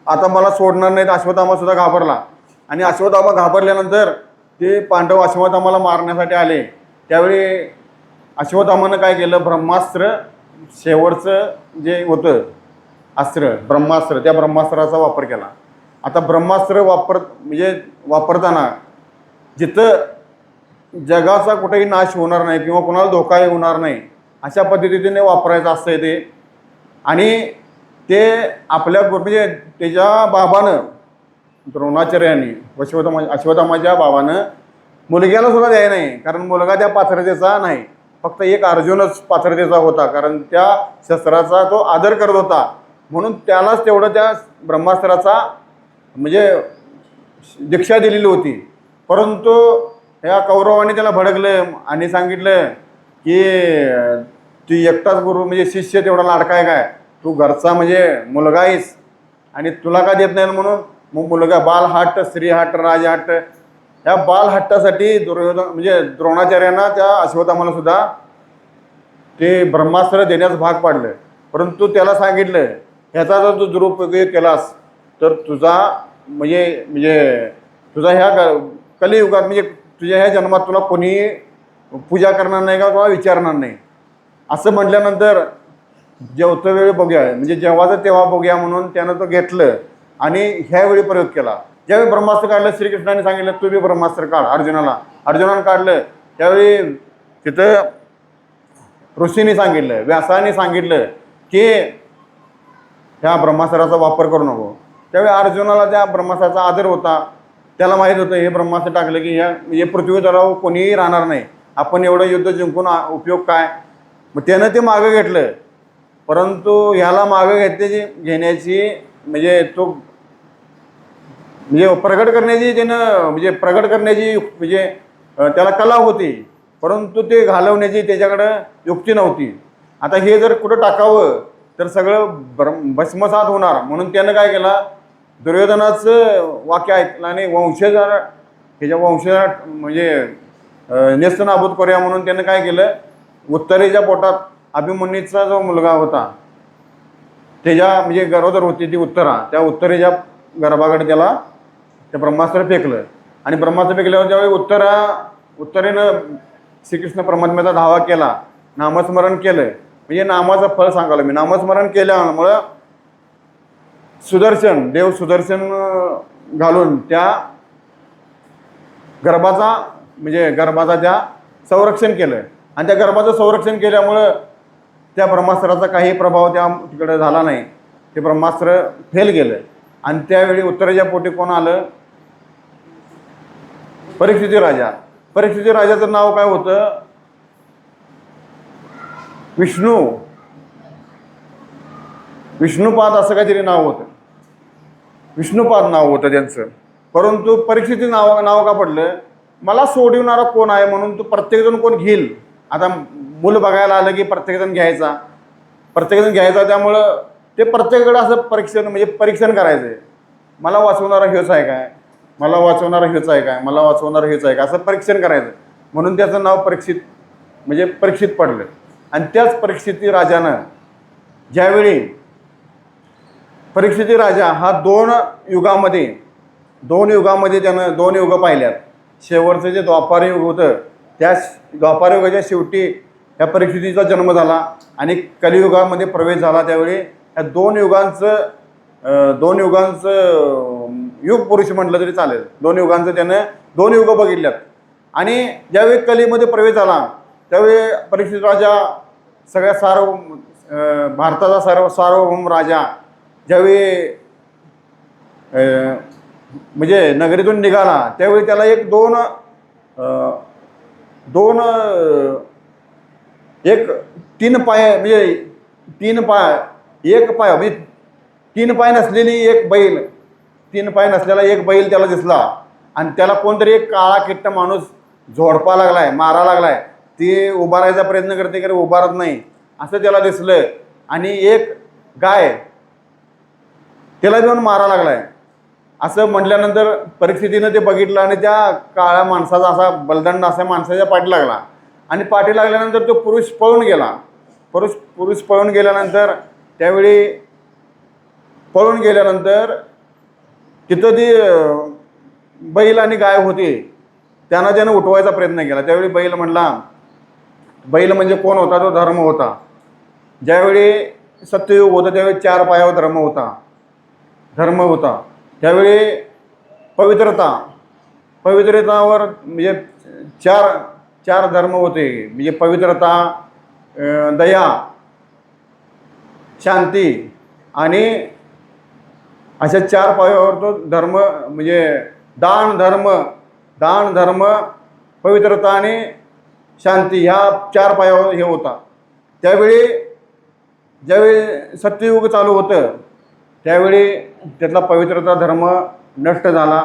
आता मला सोडणार नाहीत, अश्वत्थामासुद्धा घाबरला. आणि अश्वत्थामा घाबरल्यानंतर ते पांडव अश्वत्थामाला मारण्यासाठी आले. त्यावेळी अश्वत्थामानं काय केलं, ब्रह्मास्त्र शेवटचं जे होतं अस्त्र ब्रह्मास्त्र, त्या ब्रह्मास्त्राचा वापर केला. आता ब्रह्मास्त्र वापरताना जिथं जगाचा कुठेही नाश होणार नाही किंवा कोणाला धोकाही होणार नाही अशा पद्धतीने वापरायचं असतं ते. आणि ते आपल्या म्हणजे त्याच्या बाबानं द्रोणाचार्यांनी अश्वत्थामाच्या भावानं मुलग्याला सुद्धा द्याय नाही, कारण मुलगा त्या पात्रतेचा नाही, फक्त एक अर्जुनच पात्रतेचा होता, कारण त्या शस्त्राचा तो आदर करत होता, म्हणून त्यालाच तेवढं त्या ब्रह्मास्त्राचा म्हणजे दीक्षा दिलेली होती. परंतु ह्या कौरवाने त्याला भडकलं आणि सांगितलं की तू एकटाच गुरु म्हणजे शिष्य तेवढा लाडका आहे काय, तू घरचा म्हणजे मुलगा आहेस आणि तुला का देत नाही म्हणून मग मुलगा बालहट्ट, स्त्रीहट्ट, राजहट्ट, ह्या बालहट्टासाठी म्हणजे द्रोणाचार्यांना त्या अश्वत्थामाला सुद्धा ते ब्रह्मास्त्र देण्यास भाग पाडलं. परंतु त्याला सांगितलं ह्याचा जर तू दुरुपयोग केलास तर तुझा म्हणजे म्हणजे तुझा ह्या कलियुगात म्हणजे तुझ्या ह्या जन्मात तुला कोणी पूजा करणार नाही का तुला विचारणार नाही. असं म्हटल्यानंतर जेवतो वेळ बघूया म्हणजे जेव्हाचं तेव्हा बघूया म्हणून त्यानं तो घेतलं आणि ह्यावेळी प्रयोग केला. ज्यावेळी ब्रह्मास्त्र काढलं श्रीकृष्णाने सांगितलं तू बी ब्रह्मास्त्र काढ, अर्जुनानं काढलं. त्यावेळी तिथं ऋषीने सांगितलं, व्यासाने सांगितलं की ह्या ब्रह्मास्त्राचा वापर करू नको. त्यावेळी अर्जुनाला त्या ब्रह्मास्त्राचा आदर होता, त्याला माहीत होतं हे ब्रह्मास्त्र टाकलं की हे पृथ्वी तलावर कोणीही राहणार नाही, आपण एवढं युद्ध जिंकून उपयोग काय. मग त्यानं ते मागं घेतलं. परंतु ह्याला मागं घेण्याची म्हणजे तो म्हणजे प्रगट करण्याची त्यानं म्हणजे प्रगट करण्याची म्हणजे त्याला कला होती, परंतु ते घालवण्याची त्याच्याकडं युक्ती नव्हती. आता हे जर कुठं टाकावं तर सगळं भस्मसात होणार, म्हणून त्यानं काय केला, दुर्योधनाचं वाक्य ऐकलं आणि ह्याच्या वंशजा म्हणजे नेस्तनाबूत करूया म्हणून त्यानं काय केलं, उत्तरेच्या पोटात अभिमन्यूचा जो मुलगा होता त्याच्या म्हणजे गरोदर होती ती उत्तरा, त्या उत्तरेच्या गर्भाकडे त्याला ते ब्रह्मास्त्र फेकलं. आणि ब्रह्मास्त्र फेकल्यावर ज्यावेळी उत्तरेनं श्रीकृष्ण परमात्म्याचा धावा केला, नामस्मरण केलं, म्हणजे नामाचं फळ सांगायला मी, नामस्मरण केल्यामुळं देव सुदर्शन घालून त्या गर्भाचा त्या संरक्षण केलं. आणि त्या गर्भाचं संरक्षण केल्यामुळं त्या ब्रह्मास्त्राचा काही प्रभाव त्या तिकडे झाला नाही, ते ब्रह्मास्त्र फेल गेलं. आणि त्यावेळी उत्तरेच्या पोटी कोण आलं, परीक्षिती राजा. परीक्षिती राजाचं नाव काय होतं, विष्णुपाद असं काहीतरी नाव होतं, विष्णुपाद नाव होतं त्यांचं. परंतु परीक्षिती नाव का पडलं, मला सोडविणारा कोण आहे म्हणून तो प्रत्येकजण कोण घेईल. आता मूल बघायला आलं की प्रत्येकजण घ्यायचा, त्यामुळं ते प्रत्येकाकडे असं परीक्षण करायचं, मला वाचवणारा हेच आहे काय, मला वाचवणारा हेच आहे का, असं परीक्षण करायचं. म्हणून त्याचं नाव परीक्षित पडलं. आणि त्याच परीक्षिती राजानं ज्यावेळी परीक्षिती राजा हा दोन युगामध्ये त्यानं 2 युग पाहिल्यात. शेवटचं जे द्वापार युग होतं त्या द्वापार युगाच्या शेवटी ह्या परीक्षितीचा जन्म झाला आणि कलियुगामध्ये प्रवेश झाला. त्यावेळी ह्या 2 युगांचं युग पुरुष म्हटलं तरी चालेल. 2 युगांचं त्यानं 2 युग बघितल्यात. आणि ज्यावेळी कलीमध्ये प्रवेश झाला त्यावेळी परीक्षित राजा सगळ्या भारताचा सार्वभौम राजा ज्यावेळी म्हणजे नगरीतून निघाला त्यावेळी त्याला एक 3 पाय म्हणजे 3 पाय एक पाय म्हणजे 3 पाय नसलेली एक बैल 3 पाय नसलेला एक बैल त्याला दिसला. आणि त्याला कोणतरी एक काळा किट्ट माणूस झोडपा लागलाय, मारा लागलाय. ती उभारायचा प्रयत्न करते की उभारत नाही असं त्याला दिसलं. आणि एक गाय त्याला घेऊन मारा लागलाय असं म्हटल्यानंतर परीक्षितीनं ते बघितलं आणि त्या काळ्या माणसाचा असा बलदंड असा माणसाच्या पाठी लागला. आणि पाठी लागल्यानंतर तो पुरुष पळून गेला. पुरुष पळून गेल्यानंतर त्यावेळी तिथं ती बैल आणि गाय होती, त्यानं उठवायचा प्रयत्न केला. त्यावेळी बैल म्हणला, बैल म्हणजे कोण होता, तो धर्म होता. ज्यावेळी सत्ययुग होतं त्यावेळी 4 पायावर धर्म होता. त्यावेळी पवित्रतावर म्हणजे चार धर्म होते, म्हणजे पवित्रता, दया, शांती आणि अशा 4 पायावर तो धर्म म्हणजे दान धर्म पवित्रता आणि शांती ह्या 4 पायावर हे होता. त्यावेळी ज्यावेळी सत्ययुग चालू होतं त्यावेळी त्यातला पवित्रता धर्म नष्ट झाला.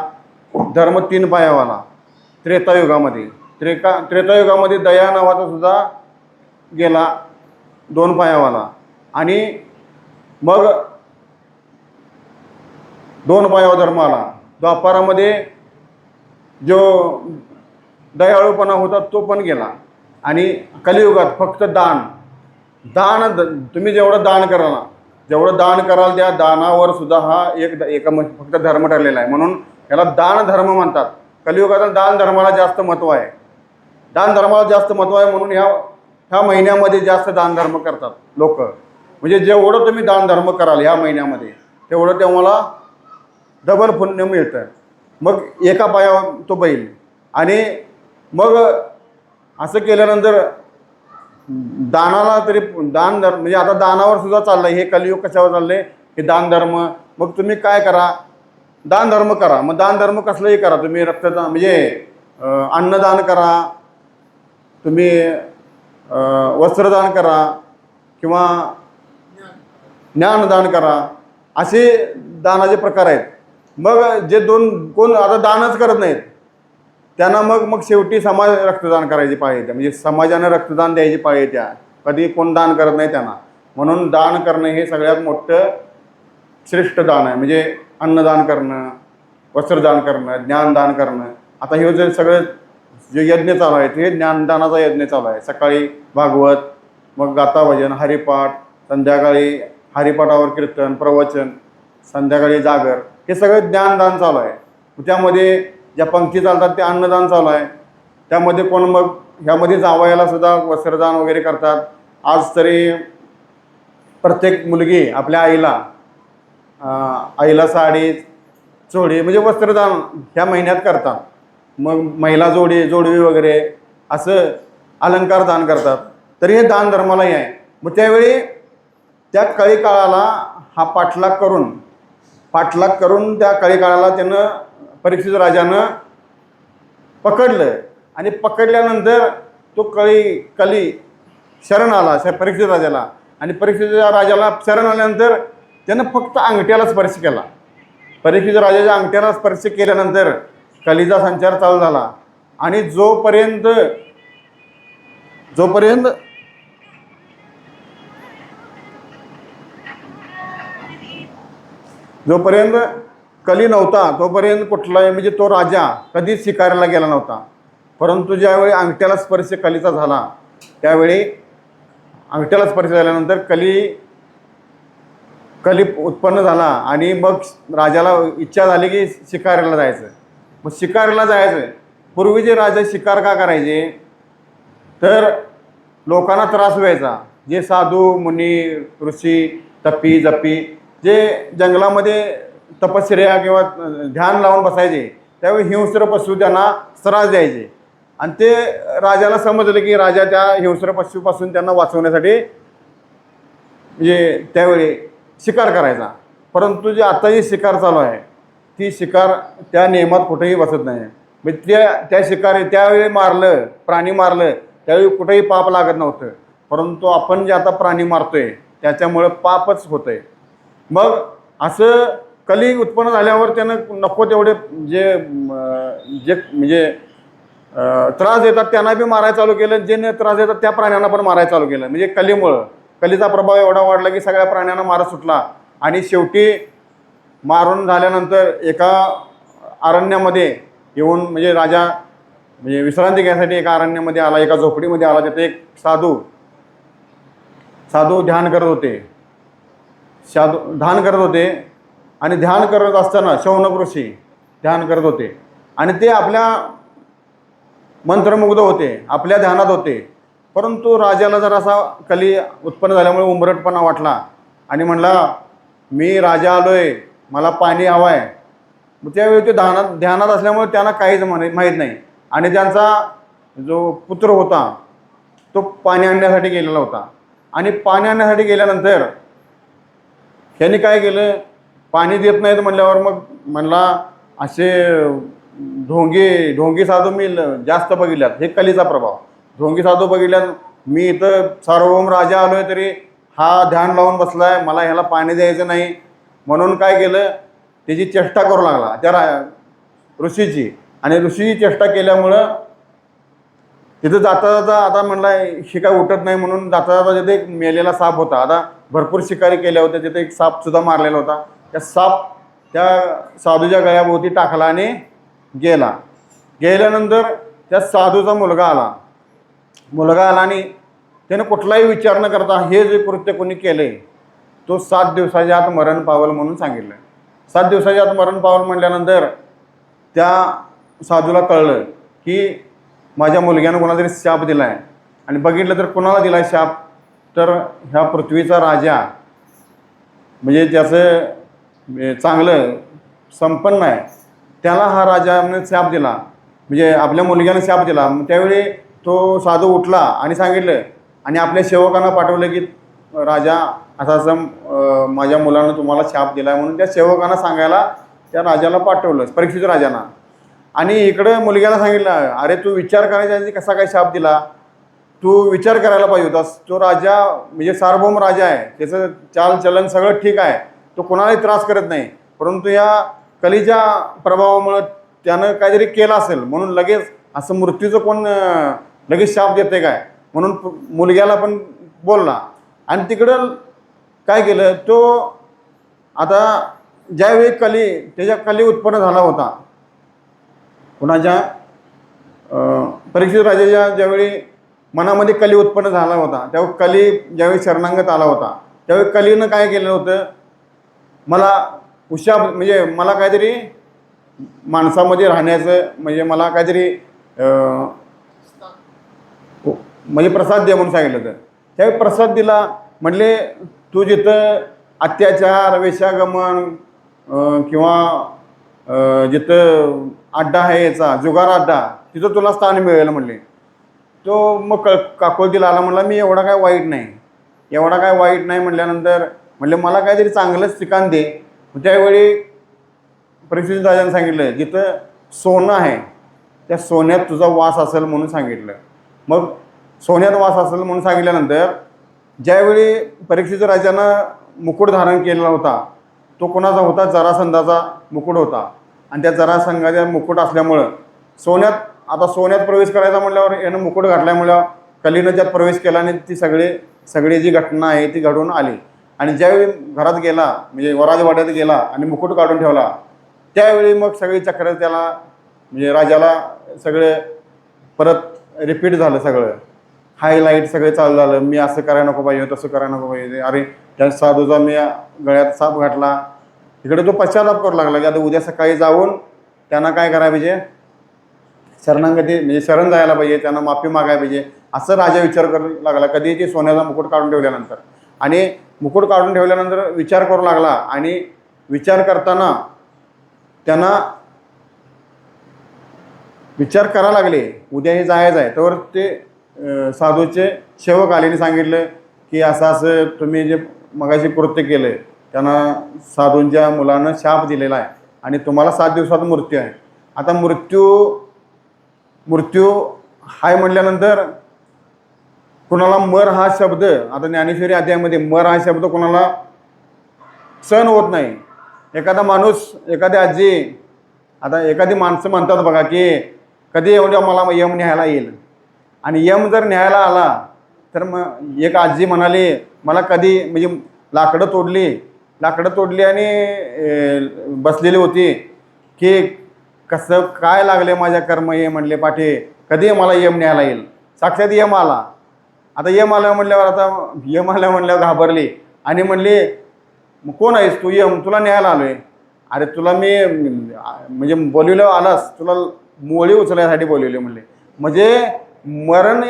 धर्म 3 पायावाला त्रेतायुगामध्ये. त्रेतायुगामध्ये दया नावाचा सुद्धा गेला 2 पायावाला. आणि मग 2 पायावा धर्म आला. द्वापारामध्ये जो दयाळूपणा होता तो पण गेला. आणि कलियुगात फक्त दान तुम्ही जेवढं दान कराल त्या दानावर सुद्धा हा एका फक्त धर्म ठरलेला आहे. म्हणून याला दान धर्म म्हणतात. कलियुगात दान धर्माला जास्त महत्त्व आहे. म्हणून ह्या महिन्यामध्ये जास्त दानधर्म करतात लोक. म्हणजे जेवढं तुम्ही दानधर्म कराल ह्या महिन्यामध्ये तेवढं तुम्हाला डबल पुण्य मिळतं. मग एका पायावर तो बैल. आणि मग असं केल्यानंतर दानाला तरी दानधर्म म्हणजे आता दानावर सुद्धा चाललं आहे. हे कलियुग कशावर चाललं आहे? हे दानधर्म. मग तुम्ही काय करा? दानधर्म करा. मग दानधर्म कसलंही करा. तुम्ही रक्तदान म्हणजे अन्नदान करा, तुम्ही वस्त्रदान करा किंवा ज्ञानदान करा. असे दानाचे प्रकार आहेत. मग जे कोण आता दानच करत नाहीत त्यांना मग शेवटी समाज रक्तदान करायची पाळी येते. म्हणजे समाजानं रक्तदान द्यायची पाळी येते. कधी कोण दान करत नाही त्यांना. म्हणून दान करणं हे सगळ्यात मोठं श्रेष्ठ दान आहे. म्हणजे अन्नदान करणं, वस्त्रदान करणं, ज्ञानदान करणं. आता हे जे सगळे जे यज्ञ चालू आहेत हे ज्ञानदानाचा यज्ञ चालू आहे. सकाळी भागवत, मग गाथाभजन, हरिपाठ, संध्याकाळी हरिपाठावर कीर्तन, प्रवचन, संध्याकाळी जागर, हे सगळं ज्ञानदान चालू आहे. त्यामध्ये ज्या पंक्ती चालतात ते अन्नदान चालू आहे. त्यामध्ये कोण मग ह्यामध्ये जावयाला सुद्धा वस्त्रदान वगैरे करतात. आज तरी प्रत्येक मुलगी आपल्या आईला साडी, चोळी म्हणजे वस्त्रदान ह्या महिन्यात करतात. मग महिला जोडवी वगैरे असं अलंकार दान करतात. तरी हे दान धर्मालाही आहे. मग त्यावेळी त्या कळी काळाला हा पाठलाग करून त्या कळी काळाला त्यानं परीक्षित राजानं पकडलं. आणि पकडल्यानंतर तो कली शरण आला परीक्षित राजाला. आणि परीक्षित राजाला शरण आल्यानंतर त्यानं फक्त अंगठ्याला स्पर्श केला. परीक्षित राजाच्या अंगठ्याला स्पर्श केल्यानंतर कलीचा संचार चालू झाला. आणि जोपर्यंत कली नव्हता तोपर्यंत कुठलाही म्हणजे तो राजा कधीच शिकारीला गेला नव्हता. परंतु ज्यावेळी अंगठ्याला स्पर्श कलीचा झाला त्यावेळी अंगठ्याला स्पर्श झाल्यानंतर कली उत्पन्न झाला. आणि मग राजाला इच्छा झाली की शिकारीला जायचं. मग शिकारीला जायचं. पूर्वीचे राजे शिकार का करायचे? तर लोकांना त्रास व्हायचा. जे साधू मुनी ऋषी तपी जपी जे जंगलामध्ये तपश्चर्या किंवा ध्यान लावून बसायचे त्यावेळी हिंस्र पशु त्यांना त्रास द्यायचे. आणि ते राजाला समजलं की राजा त्या हिंस्र पशूपासून त्यांना वाचवण्यासाठी म्हणजे त्यावेळी शिकार करायचा. परंतु जे आता जी शिकार चालू आहे ती शिकार त्या नियमात कुठेही बसत नाही. म्हणजे त्या शिकारी त्यावेळी प्राणी मारलं त्यावेळी कुठेही पाप लागत नव्हतं. परंतु आपण जे आता प्राणी मारतोय त्याच्यामुळं पापच होतंय. मग असं कली उत्पन्न झाल्यावर त्यानं नको तेवढे जे म्हणजे त्रास देतात त्यांना बी मारायला चालू केलं. जे न त्रास देतात त्या प्राण्यांना पण मारायला चालू केलं. म्हणजे कलीचा प्रभाव एवढा वाढला की सगळ्या प्राण्यांना मारत सुटला. आणि शेवटी मारून झाल्यानंतर एका अरण्यामध्ये येऊन म्हणजे राजा म्हणजे विश्रांती घ्यायसाठी एका अरण्यामध्ये आला, एका झोपडीमध्ये आला. तिथे एक साधू ध्यान करत होते. आणि ध्यान करत असताना शौनक ऋषी ध्यान करत होते. आणि ते आपल्या मंत्रमुग्ध होते, आपल्या ध्यानात होते. परंतु राजाला जरासा कली उत्पन्न झाल्यामुळे उंबरटपणा वाटला. आणि म्हणला मी राजा आलोय, मला पाणी हवं आहे. मग त्यावेळी ते ध्यानात असल्यामुळे त्यांना काहीच माहीत नाही. आणि त्यांचा जो पुत्र होता तो पाणी आणण्यासाठी गेलेला होता. आणि पाणी आणण्यासाठी गेल्यानंतर त्यांनी काय केलं पाणी देत नाहीत म्हणल्यावर मग म्हणला असे ढोंगी साधू मी जास्त बघितल्यात, हे कलीचा प्रभाव. ढोंगी साधू बघितल्यात, मी इथं सार्वभौम राजा आलोय तरी हा ध्यान लावून बसलाय, मला ह्याला पाणी द्यायचं नाही. म्हणून काय केलं, त्याची चेष्टा करू लागला त्या ऋषीची. आणि ऋषीची चेष्टा केल्यामुळं तिथं जाता जाता आता म्हणला हे काय उठत नाही, म्हणून जाता जाता तिथे एक मेलेला साप होता. आता भरपूर शिकारी केल्या होत्या, तिथे एक सापसुद्धा मारलेला होता. त्या साप त्या साधूच्या गळ्याभोवती टाकला आणि गेल्यानंतर त्या साधूचा मुलगा आला आणि त्याने कुठलाही विचार न करता हे जे कृत्य कोणी केले तो 7 दिवसाच्या आत मरण पावल म्हणून सांगितलं. 7 दिवसाच्या आत मरण पावल म्हटल्यानंतर त्या साधूला कळलं की माझ्या मुलग्यानं कोणाला तरी शाप दिला आहे. आणि बघितलं तर कोणाला दिला आहे शाप, तर ह्या पृथ्वीचा राजा, म्हणजे ज्याचं चांगलं संपन्न आहे त्याला हा राजाने शाप दिला, म्हणजे आपल्या मुलग्यानं शाप दिला. त्यावेळी तो साधू उठला आणि सांगितलं आणि आपल्या सेवकांना पाठवलं की राजा असं माझ्या मुलानं तुम्हाला शाप दिला आहे, म्हणून त्या सेवकांना सांगायला त्या राजाला पाठवलं, परीक्षित राजांना. आणि इकडं मुलग्याला सांगितलं, अरे तू विचार करायच्या आधी कसा काय शाप दिला, तू विचार करायला पाहिजे होतास. तो राजा म्हणजे सार्वभौम राजा आहे, त्याचं चालचलन सगळं ठीक आहे, तो कोणालाही त्रास करत नाही, परंतु या कलीच्या प्रभावामुळं त्यानं काहीतरी केलं असेल म्हणून लगेच असं मृत्यूचं कोण लगेच शाप देते काय, म्हणून मुलग्याला पण बोलला. आणि तिकडं काय केलं, तो आता ज्यावेळी त्याच्या कली उत्पन्न झाला होता कुणाच्या परीक्षित राजाच्या ज्यावेळी मनामध्ये कली उत्पन्न झाला होता, त्यावेळी कली ज्यावेळी शरणागत आला होता त्यावेळी कलीनं काय केलं होतं, म्हणजे मला काहीतरी माणसामध्ये राहण्याचं, म्हणजे मला काहीतरी म्हणजे प्रसाद द्या म्हणून सांगितलं होतं. त्यावेळी प्रसाद दिला, म्हणले तू जिथं अत्याचार वेश्यागमन किंवा जिथं अड्डा आहे याचा जुगार अड्डा, तिथं तुला स्थान मिळेल म्हणले. तो मग काकुळतीला आला, म्हणला मी एवढा काय वाईट नाही म्हटल्यानंतर म्हणले मला काहीतरी चांगलंच ठिकाण दे. त्यावेळी परीक्षित राजाने सांगितलं जिथं सोनं आहे त्या सोन्यात तुझा वास असेल म्हणून सांगितलं. मग सोन्यात वास असेल म्हणून सांगितल्यानंतर ज्यावेळी परीक्षित राजानं मुकुट धारण केलेला होता तो कोणाचा होता, जरासंधाचा मुकुट होता. आणि त्या जरासंधाचा मुकुट असल्यामुळं सोन्यात प्रवेश करायचा म्हटल्यावर यानं मुकुट घातल्यामुळं कलीनं ज्यात प्रवेश केला आणि ती सगळी जी घटना आहे ती घडून आली. आणि ज्यावेळी घरात गेला म्हणजे वराजवाड्यात गेला आणि मुकुट काढून ठेवला, त्यावेळी मग सगळी चक्र त्याला म्हणजे राजाला सगळे परत रिपीट झालं, सगळं हायलाईट सगळे चालू झालं. मी असं करायला नको पाहिजे, तसं करायला नको पाहिजे, अरे त्या साधूचा मी गळ्यात साप घातला. इकडे तो पश्चाताप करू लागला की आता उद्या सकाळी जाऊन त्यांना काय करायला पाहिजे, शरणागती म्हणजे शरण जायला पाहिजे, त्यांना माफी मागायला पाहिजे, असं राजा विचार करू लागला. कधी ते सोन्याचा मुकुट काढून ठेवल्यानंतर आणि मुकुट काढून ठेवल्यानंतर विचार करू लागला. आणि विचार करताना त्यांना विचार करायला लागले उद्या हे जायचं आहे. तर ते साधूचे सेवक आलेने सांगितलं की असं तुम्ही जे मगाशी कृत्य केलं त्यांना साधूंच्या मुलानं शाप दिलेला आहे आणि तुम्हाला 7 दिवसात मृत्यू आहे. आता मृत्यू हाय म्हटल्यानंतर कुणाला मर हा शब्द, आता ज्ञानेश्वरी अध्यायामध्ये मर हा शब्द कुणाला सहन होत नाही. एखादा माणूस, एखादी आजी, आता एखादी माणसं म्हणतात बघा की कधी एवढ्या मला यम न्यायला येईल, आणि यम जर न्यायला आला तर मग एक आजी म्हणाली मला कधी म्हणजे लाकडं तोडली आणि बसलेली होती की कसं काय लागले माझ्या कर्म ये म्हणले पाठी, कधी मला यम न्यायला येईल. साक्षात यम आला. आता यम आल्यावर घाबरली आणि म्हणली मग कोण आहेस तू, यम तुला न्यायला आलोय. अरे तुला मी म्हणजे बोलवलं आलास, तुला मोळी उचलायसाठी बोलवले म्हणले. म्हणजे मरण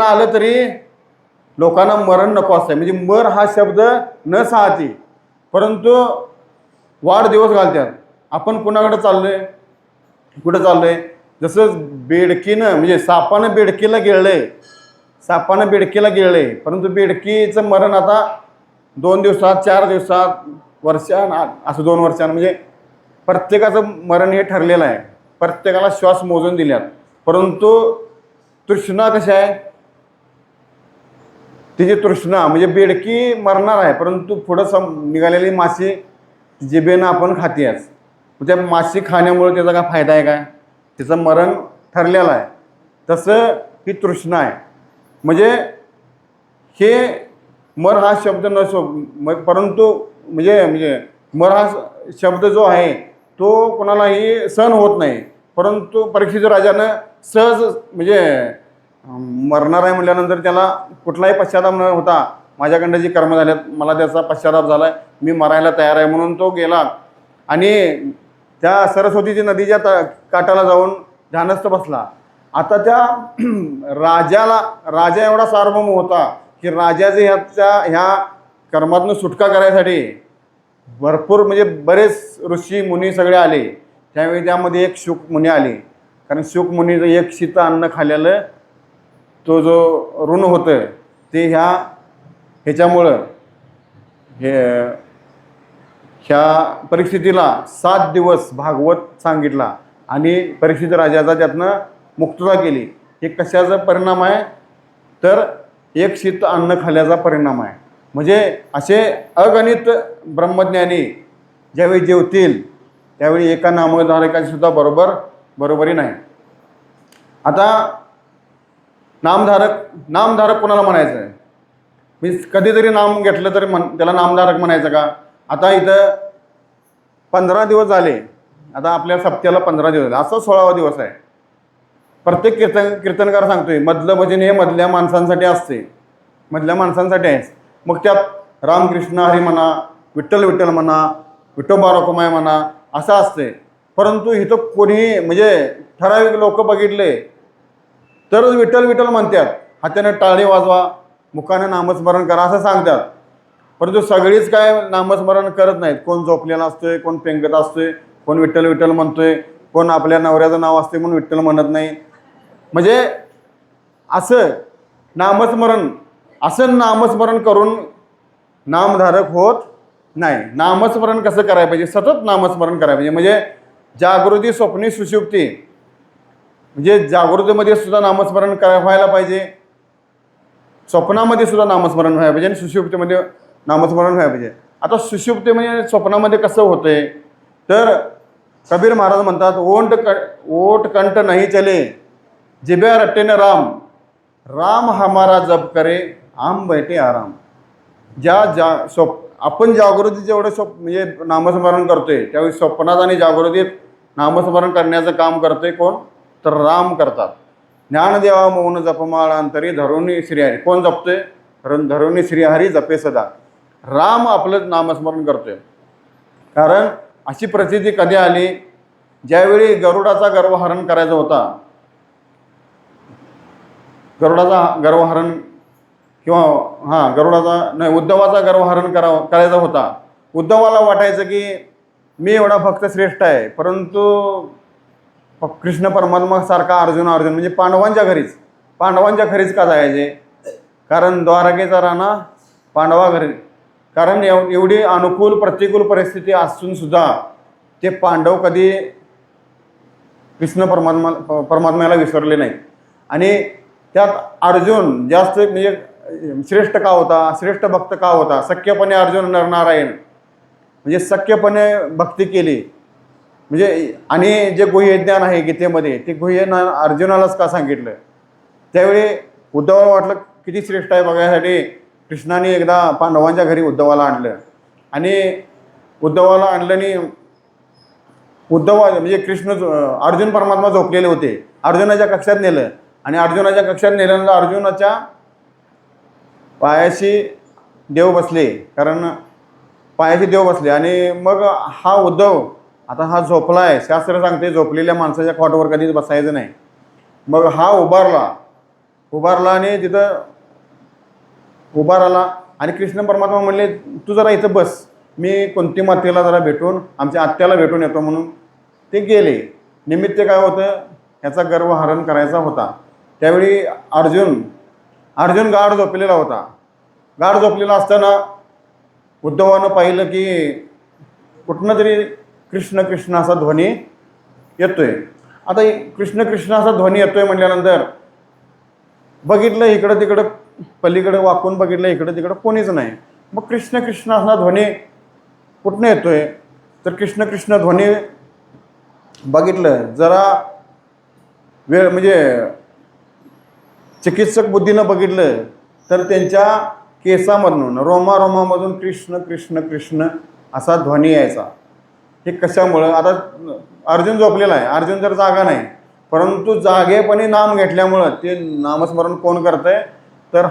आलं तरी लोकांना मरण नको असतं, म्हणजे मर हा शब्द न साहती परंतु वाढदिवस घालतात. आपण कुणाकडे चाललोय, कुठं चाललोय, जसं बेडकीनं म्हणजे सापानं बेडकीला गिळलंय, परंतु बेडकीचं मरण आता 2 दिवसात 4 दिवसात वर्षान असं 2 वर्षान म्हणजे प्रत्येकाचं मरण हे ठरलेलं आहे. प्रत्येकाला श्वास मोजून दिल्यात. परंतु तृष्णा कशी आहे, तिची तृष्णा म्हणजे बेडकी मरणार आहे, परंतु पुढं निघालेली माशी जिभेनं आपण खातेच. त्या माशी खाण्यामुळे त्याचा काय फायदा आहे काय, तिचं मरण ठरलेलं आहे. तसं ही तृष्णा आहे. म्हणजे हे मर हा शब्द परंतु म्हणजे मर हा शब्द जो आहे तो कोणालाही सहन होत नाही. परंतु परीक्षित राजानं सहज म्हणजे मरणार आहे म्हटल्यानंतर त्याला कुठलाही पश्चाताप न होता, माझ्याकडनं जी कर्म झाल्यात मला त्याचा पश्चाताप झाला आहे, मी मरायला तयार आहे म्हणून तो गेला आणि त्या सरस्वतीची नदीच्या काठाला जाऊन ध्यानस्थ बसला. आता त्या राजा एवढा सार्वभौम होता की राजाचे ह्या कर्मातून सुटका करायसाठी भरपूर म्हणजे बरेच ऋषी मुनी सगळे आले. त्यावेळी त्यामध्ये एक शुक मुनी आले, कारण शुक मुनीचं एक शीत अन्न खाल्लेलं तो जो ऋण होतं ते ह्याच्यामुळं ह्या परिस्थितीला 7 दिवस भागवत सांगितला आणि परीक्षित राजाचा त्यातनं मुक्तता केली. हे कशाचा परिणाम आहे तर एक शीत अन्न खाल्ल्याचा परिणाम आहे. म्हणजे असे अगणित ब्रह्मज्ञानी ज्यावेळी जेवतील त्यावेळी एका नामधारकाची सुद्धा बरोबरी नाही. आता नामधारक कोणाला म्हणायचं आहे, मी कधीतरी नाम घेतलं तर त्याला नामधारक म्हणायचं का. आता इथं 15 दिवस झाले, आता आपल्या सप्त्याला 15 दिवस झाले, असं 16वा दिवस आहे. प्रत्येक कीर्तनकार सांगतोय मधलं भजन हे मधल्या माणसांसाठी असते, मधल्या माणसांसाठी आहे. मग त्यात रामकृष्ण हरी म्हणा, विठ्ठल विठ्ठल म्हणा, विठोबा रखुमाई म्हणा असं असते. परंतु इथं कोणी म्हणजे ठराविक लोक बघितले तरच विठ्ठल विठ्ठल म्हणतात, हाताने टाळी वाजवा, मुखाने नामस्मरण करा असं सांगतात. परंतु सगळीच काय नामस्मरण करत नाहीत. कोण झोपलेला असतोय, कोण पेंगत असतोय, कोण विठ्ठल विठ्ठल म्हणतोय, कोण आपल्या नवऱ्याचं नाव असते म्हणून विठ्ठल म्हणत नाही. म्हणजे असं नामस्मरण करून नामधारक होत नाही. नामस्मरण कसं करायला पाहिजे, सतत नामस्मरण करायला पाहिजे. म्हणजे जागृती, स्वप्नी, सुषुप्ती, म्हणजे जागृतीमध्ये सुद्धा नामस्मरण व्हायला पाहिजे, स्वप्नामध्ये सुद्धा नामस्मरण व्हायला पाहिजे आणि सुषुप्तीमध्ये नामस्मरण व्हायला पाहिजे. आता सुषुप्ती म्हणजे स्वप्नामध्ये कसं होतंय तर कबीर महाराज म्हणतात, ओट कंठ नाही चले जिब्या रट्टे न राम हमारा जप करे आम बैठे आराम. आपण जागृतीत जेवढं म्हणजे नामस्मरण करतोय त्यावेळी स्वप्नात आणि जागृतीत नामस्मरण करण्याचं काम करतोय कोण तर राम करतात. ज्ञानदेवा मौन जपमाळ अंतरी धरुणी श्रीहरी. कोण जपतोय, धरुणी श्रीहरी जपे सदा. राम आपलं नामस्मरण करतोय. कारण अशी प्रसिद्धी कधी आली ज्यावेळी गरुडाचा गर्वहरण करायचा होता, उद्धवाचा गर्वहरण करायचा होता. उद्धवाला वाटायचं की मी एवढा भक्त श्रेष्ठ आहे, परंतु कृष्ण परमात्मा सारखा अर्जुन म्हणजे पांडवांच्या घरीच का जायचे, कारण द्वारकेचा राणा पांडवा घरी. कारण एवढी अनुकूल प्रतिकूल परिस्थिती असून सुद्धा ते पांडव कधी कृष्ण परमात्म्याला विसरले नाही. आणि त्यात अर्जुन जास्त म्हणजे श्रेष्ठ का होता, श्रेष्ठ भक्त का होता, सख्यपणे अर्जुन नरनारायण म्हणजे सख्यपणे भक्ती केली. म्हणजे आणि जे गुह्य ज्ञान आहे गीतेमध्ये ते गुह्य ज्ञान अर्जुनालाच का सांगितलं. त्यावेळी उद्धवाला वाटलं किती श्रेष्ठ आहे बघायसाठी कृष्णाने एकदा पांडवांच्या घरी उद्धवाला आणलं आणि उद्धवाला आणलं आणि म्हणजे अर्जुन परमात्मा झोपलेले होते. अर्जुनाच्या कक्षात नेलं आणि अर्जुनाच्या कक्षात नेल्यानंतर अर्जुनाच्या पायाशी देव बसले, कारण पायाशी देव बसले. आणि मग हा उद्धव आता हा झोपला आहे, शास्त्र सांगते झोपलेल्या माणसाच्या खाटावर कधीच बसायचं नाही. मग हा उभारला आणि तिथं उभा राहिला आणि कृष्ण परमात्मा म्हणले तू जरा इथं बस, मी कुंती मातेला जरा भेटून आमच्या आत्याला भेटून येतो. म्हणून ते गेले. निमित्त काय होतं, ह्याचा गर्वहरण करायचा होता. त्यावेळी अर्जुन गाढ झोपलेला होता. गाढ झोपलेला असताना उद्धवानं पाहिलं की कुठनं तरी कृष्ण कृष्ण असा ध्वनी येतोय. आता कृष्ण कृष्ण असा ध्वनी येतोय म्हटल्यानंतर बघितलं इकडं तिकडं, पलीकडे वाकून बघितलं इकडं तिकडं कोणीच नाही. मग कृष्ण कृष्ण असा ध्वनी कुठनं येतोय, तर कृष्ण कृष्ण ध्वनी बघितलं जरा वेळ म्हणजे चिकित्सक बुद्धीनं बघितलं तर त्यांच्या केसामधून रोमारोमामधून कृष्ण कृष्ण कृष्ण असा ध्वनी यायचा. हे कशामुळं, आता अर्जुन झोपलेला आहे, अर्जुन जर जागा नाही, परंतु जागेपणी नाम घेतल्यामुळं ते नामस्मरण कोण करतंय, तर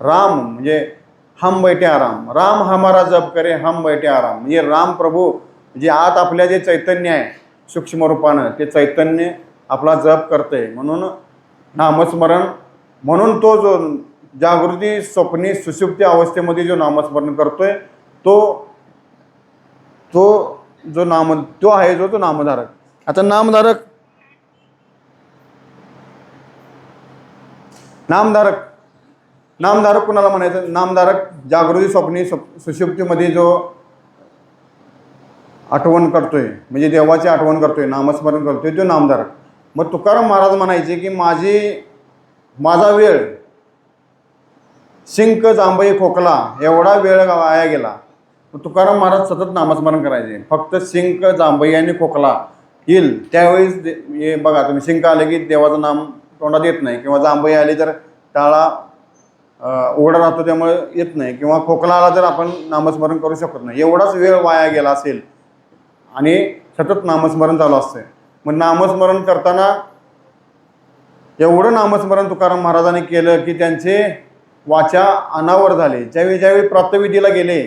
राम म्हणजे हम बैठे आराम, राम हमारा जप करे हम बैठे आराम. म्हणजे राम प्रभू म्हणजे आत आपल्या जे चैतन्य आहे सूक्ष्म रूपानं ते चैतन्य आपला जप करतंय, म्हणून नामस्मरण. म्हणून तो जो जागृती स्वप्नी सुषुप्ती अवस्थेमध्ये जो नामस्मरण करतोय तो तो जो तो आहे जो नामधारक. आता नामधारक नामधारक कुणाला म्हणायचं, नामधारक जागृती स्वप्नी सुषुप्तीमध्ये जो आठवण करतोय म्हणजे देवाची आठवण करतोय, नामस्मरण करतोय तो नामधारक. मग तुकाराम महाराज म्हणायचे की माझा वेळ शिंक जांभई खोकला एवढा वेळ वाया गेला. तुकाराम महाराज सतत नामस्मरण करायचे. फक्त शिंक जांभई आणि खोकला येईल त्यावेळेस बघा तुम्ही, शिंक आले की देवाचं नाम तोंडात येत नाही, किंवा जांभई आली तर टाळा उघडा राहतो त्यामुळे येत नाही, किंवा खोकला आला तर आपण नामस्मरण करू शकत नाही. एवढाच वेळ वाया गेला असेल आणि सतत नामस्मरण चालू असतंय. मग नामस्मरण करताना एवढं नामस्मरण तुकाराम महाराजांनी केलं की त्यांचे वाचा अनावर झाले. ज्यावेळी प्रातःविधीला गेले,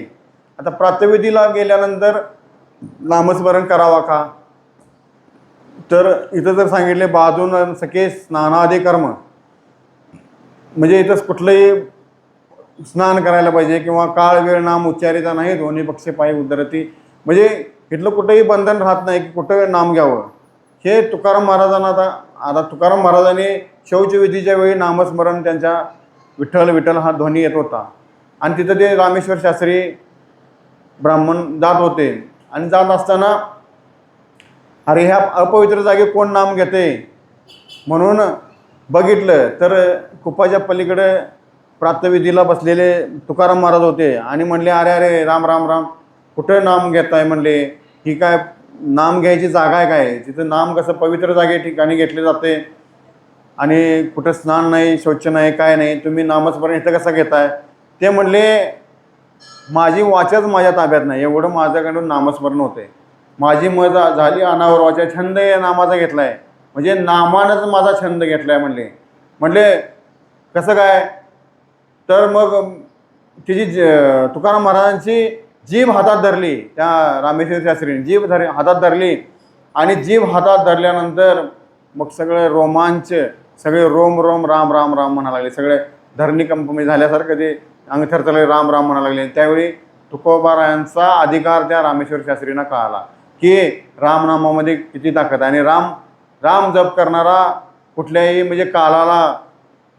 आता प्रातःविधीला गेल्यानंतर नामस्मरण करावा का, तर इथं जर सांगितले बाजून सखे स्नानादी कर्म, म्हणजे इथंच कुठलंही स्नान करायला पाहिजे, किंवा काळ वेळ नाम उच्चारिता नाही दोन्ही पक्षे पायी उदरती, म्हणजे इथलं कुठंही बंधन राहत नाही की कुठं नाम घ्यावं. हे तुकाराम महाराजांना आता तुकाराम महाराजांनी शौचविधीच्या वेळी नामस्मरण त्यांच्या विठ्ठल विठ्ठल हा ध्वनी येत होता, आणि तिथं ते रामेश्वर शास्त्री ब्राह्मण जात होते, आणि जात असताना अरे ह्या अपवित्र जागी कोण नाम घेते म्हणून बघितलं तर कुपाच्या पलीकडे प्रातःविधीला बसलेले तुकाराम महाराज होते, आणि म्हणले अरे अरे राम राम राम कुठं नाम घेताय म्हणले, ही काय नाम घ्यायची जागा आहे काय, तिथं नाम कसं पवित्र जागे ठिकाणी घेतले जाते आणि कुठं स्नान नाही शौच नाही काय नाही, तुम्ही नामस्मरण इथं कसं घेताय. ते म्हणले माझी वाचाच माझ्या ताब्यात नाही, एवढं माझ्याकडून नामस्मरण होते, माझी मजा झाली अनावर वाचा, छंद या नामाचा घेतला आहे, म्हणजे नामानंच माझा छंद घेतला आहे म्हणले कसं काय, तर मग तिची तुकाराम महाराजांची जीभ हातात धरली, त्या रामेश्वर शास्त्रीने जीभ हातात धरली, आणि जीभ हातात धरल्यानंतर मग सगळे रोमांच, सगळे रोम रोम राम राम राम म्हणा लागले, सगळे धरणी कंपनी झाल्यासारखं ते अंग थरथरले राम राम म्हणा लागले. त्यावेळी तुकोबारायांचा अधिकार त्या रामेश्वर शास्त्रींना कळाला की रामनामामध्ये किती ताकद आहे, आणि राम जप करणारा कुठल्याही म्हणजे कालाला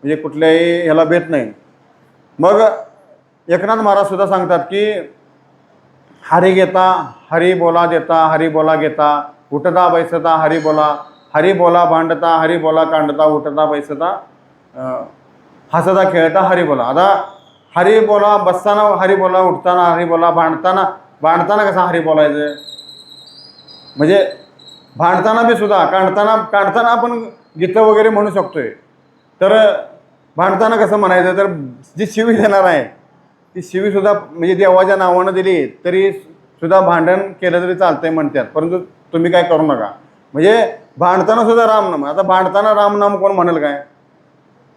म्हणजे कुठल्याही ह्याला भेट नाही. मग एकनाथ महाराज सुद्धा सांगतात की हरी घेता हरी बोला देता, हरी बोला घेता उठता बैसता हरी बोला भांडता, हरी बोला कांडता, उठता बैसता हसता खेळता हरी बोला. आता हरी बोला बसताना हरी बोला, उठताना हरी बोला, भांडताना कसा हरी बोलायचं, म्हणजे भांडताना बी सुद्धा काढताना आपण गीतं वगैरे म्हणू शकतोय, तर भांडताना कसं म्हणायचं, तर जी शिवी देणार आहे ती शिवीसुद्धा म्हणजे देवाच्या नावानं दिली तरी सुद्धा भांडण केलं तरी चालतंय म्हणतात, परंतु तुम्ही काय करू नका. म्हणजे भांडताना सुद्धा रामनाम, आता भांडताना रामनाम कोण म्हणेल काय,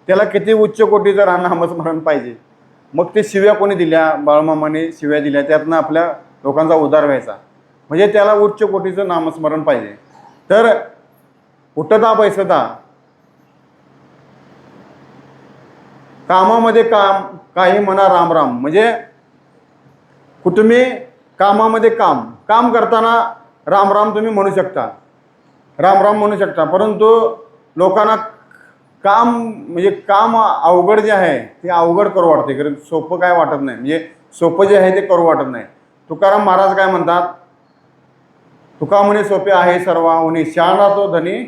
त्याला किती उच्च कोटीचं नामस्मरण पाहिजे. मग ते शिव्या कोणी दिल्या, बाळमामाने शिव्या दिल्या, त्यातनं आपल्या लोकांचा उद्धार व्हायचा, म्हणजे त्याला उच्च कोटीचं नामस्मरण पाहिजे. तर उठता बैसता कामामध्ये काही म्हणा राम राम, म्हणजे तुम्ही कामामध्ये काम करताना राम राम तुम्ही म्हणू शकता, राम राम म्हणू शकता, परंतु लोकांना काम अवघड जे आहे ते अवघड करू वाटते, कारण सोपं काय वाटत नाही, म्हणजे सोपं जे आहे ते करू वाटत नाही. तुकाराम महाराज काय म्हणतात, तुका म्हणे सोपे आहे सर्वाहुनी, शहाणा तो धनी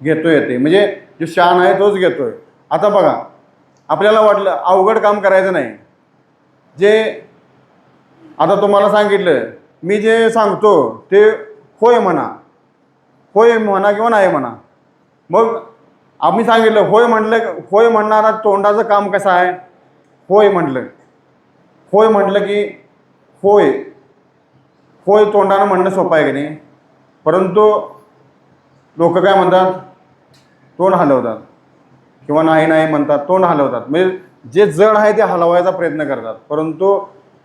घेतो येते. म्हणजे जो शहाण आहे तोच घेतोय. आता बघा, आपल्याला वाटलं अवघड काम करायचं नाही. जे आता तुम्हाला सांगितलं, मी जे सांगतो ते होय म्हणा, होय म्हणा किंवा नाही म्हणा. मग आम्ही सांगितलं होय म्हटलं, होय म्हणणारा तोंडाचं काम कसं आहे? होय म्हटलं की होय होय तोंडानं म्हणणं सोपं आहे की नाही. परंतु लोक काय म्हणतात? तोंड हलवतात किंवा नाही नाही म्हणतात, तोंड हलवतात. म्हणजे जे जड आहे ते हलवायचा प्रयत्न करतात, परंतु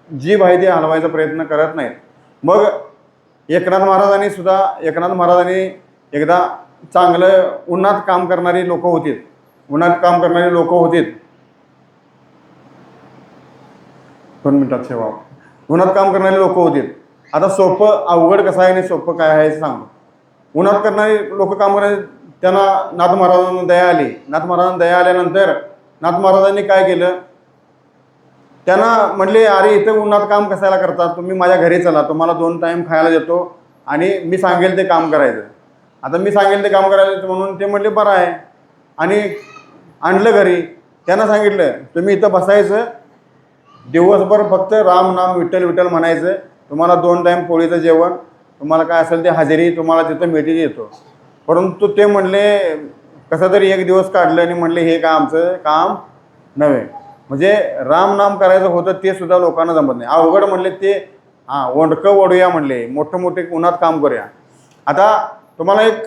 जीभ आहे ते हलवायचा प्रयत्न करत नाहीत. मग एकनाथ महाराजांनी एकदा चांगलं उन्हात काम करणारी लोक होती. उन्हात काम करणारी लोक होती. आता सोपं अवघड कसं आहे आणि सोपं काय आहे सांगतो. उन्हात करणारी लोक काम करायचे, त्यांना नाथ महाराजांना दया आल्यानंतर नाथ महाराजांनी काय केलं, त्यांना म्हणले, अरे इथं उन्हात काम कशाला करतात, तुम्ही माझ्या घरी चला, तुम्हाला 2 टाईम खायला देतो आणि मी सांगेल ते काम करायचं. आता मी सांगेल ते काम करायचं म्हणून ते म्हणले बरं आहे, आणि आणलं घरी. त्यांना सांगितलं, तुम्ही इथं बसायचं, दिवसभर फक्त राम नाम विठ्ठल विठ्ठल म्हणायचं, तुम्हाला 2 टाईम पोळीचं जेवण, तुम्हाला काय असेल ते हजेरी तुम्हाला तिथं मिळते येतो. परंतु ते म्हणले, कसं तरी एक दिवस काढलं आणि म्हणले हे काय आमचं काम नव्हे. म्हणजे रामनाम करायचं होतं ते सुद्धा लोकांना जमत नाही. अवघड म्हणले ते, ओंडकं ओढूया म्हणले, मोठे उन्हात काम करूया. आता तुम्हाला एक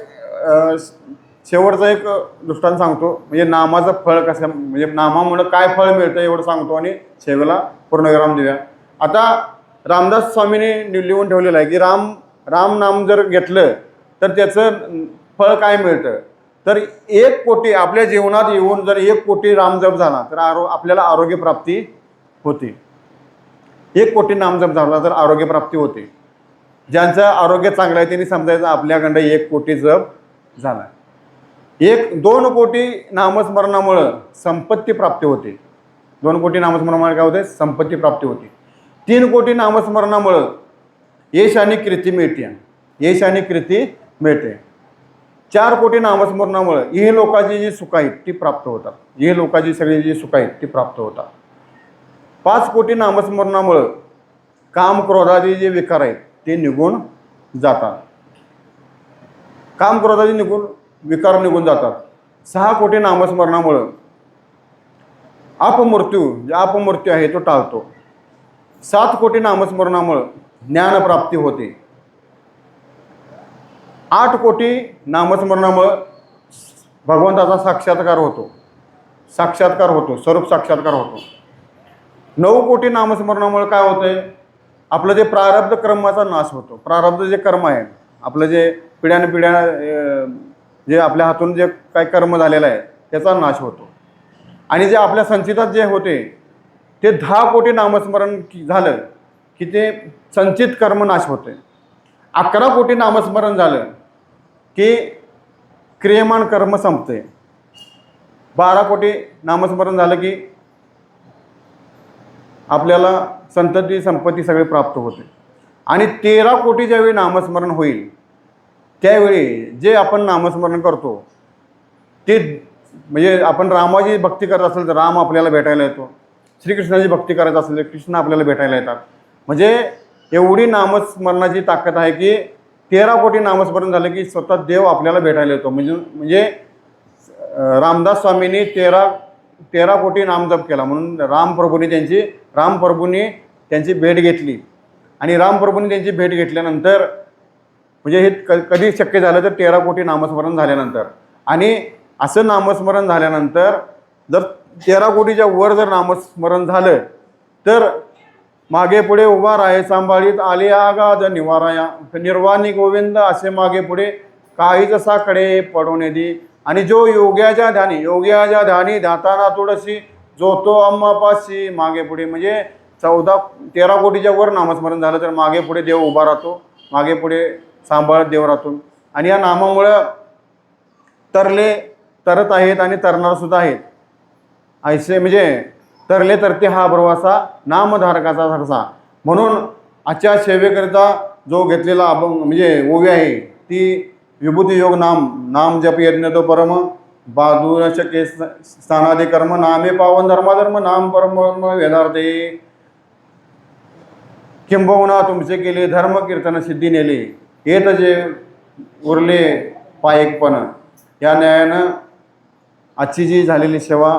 शेवटचं एक दृष्टांत सांगतो. म्हणजे नामाचं फळ कसं, म्हणजे नामामुळं काय फळ मिळतं एवढं सांगतो आणि शेवेला पूर्णविराम देऊया. आता रामदास स्वामींनी लिहून ठेवलेलं आहे की राम नाम जर घेतलं तर त्याचं फळ काय मिळतं. तर 1 कोटी आपल्या जीवनात येऊन जर 1 कोटी रामजप झाला तर आपल्याला आरोग्य प्राप्ती होते. 1 कोटी नामजप झाला तर आरोग्य प्राप्ती होते. ज्यांचं आरोग्य चांगलं आहे त्यांनी समजायचं आपल्याकडं 1 कोटी जप झाला. 2 कोटी नामस्मरणामुळं संपत्ती प्राप्ती होते. 2 कोटी नामस्मरणामुळे काय होते? संपत्ती प्राप्ती होते. 3 कोटी नामस्मरणामुळं यश आणि कीर्ती मिळते. 4 कोटी नामस्मरणामुळं हे लोकांची जी सुख आहेत ती प्राप्त होतात. हे लोकांची सगळी जी सुख आहेत ती प्राप्त होतात. 5 कोटी नामस्मरणामुळं काम क्रोधादी जे विकार आहेत ते निघून जातात. विकार निघून जातात. 6 कोटी नामस्मरणामुळं अपमृत्यू आहे तो टाळतो. 7 कोटी नामस्मरणामुळं ज्ञानप्राप्ती होते. 8 कोटी नामस्मरणामुळं भगवंताचा साक्षात्कार होतो, स्वरूप साक्षात्कार होतो. 9 कोटी नामस्मरणामुळे काय होतंय? आपलं जे प्रारब्ध कर्माचा नाश होतो. प्रारब्ध जे कर्म आहे आपलं, जे पिढ्यानपिढ्या जे आपल्या हातून जे काय कर्म झालेलं आहे त्याचा नाश होतो. आणि जे आपल्या संचितात जे होते ते 10 कोटी नामस्मरण झालं की ते संचित कर्म नाश होते. 11 कोटी नामस्मरण झालं की क्रियमान कर्म संपते. 12 कोटी नामस्मरण झालं की आपल्याला संतती संपत्ती सगळे प्राप्त होते. आणि 13 कोटी ज्यावेळी नामस्मरण होईल त्यावेळी जे आपण नामस्मरण करतो ते, म्हणजे आपण रामाची भक्ती करत असेल तर राम आपल्याला भेटायला येतो. श्रीकृष्णाची भक्ती करायचं असेल तर कृष्ण आपल्याला भेटायला येतात. म्हणजे एवढी नामस्मरणाची ताकद आहे की 13 कोटी नामस्मरण झालं की स्वतः देव आपल्याला भेटायला येतो. म्हणजे रामदास स्वामींनी 13 कोटी नामजप केला. म्हणून रामप्रभूंनी त्यांची भेट घेतली. आणि रामप्रभूंनी त्यांची भेट घेतल्यानंतर, म्हणजे हे कधी शक्य झालं तर 13 कोटी नामस्मरण झाल्यानंतर. आणि असं नामस्मरण झाल्यानंतर जर 13 कोटीच्या वर जर नामस्मरण झालं तर मागे पुढे उभा राहे सांभाळीत आले आगाध निवाराया, निर्वाणी गोविंद असे मागे पुढे काही जसा कडे पडून येदी. आणि जो योग्याच्या ध्यानी ध्याताना तुळशी जो तो अम्मापाशी मागे पुढे. म्हणजे 13 कोटीच्या वर नामस्मरण झालं तर मागे पुढे देव उभा राहतो, मागे पुढे सांभाळत देव राहतो. आणि या नामामुळं तरत आहेत आणि तरणार सुद्धा आहेत. ऐसे म्हणजे तरले तरते हा प्रवासा नामधारकाचा धरसा. म्हणून आजच्या सेवेकरिता जो घेतलेला अभंग म्हणजे ओवी आहे ती विभूती योग नाम जप यज्ञ तो परम बाधूर शके स्थानादि कर्म नामे पावन धर्माधर्म नाम परम वेदार्थे किंबहुना तुमचे केले धर्म कीर्तन सिद्धी नेले येत जे उरले पायकपण या न्यायानं आजची जी झालेली सेवा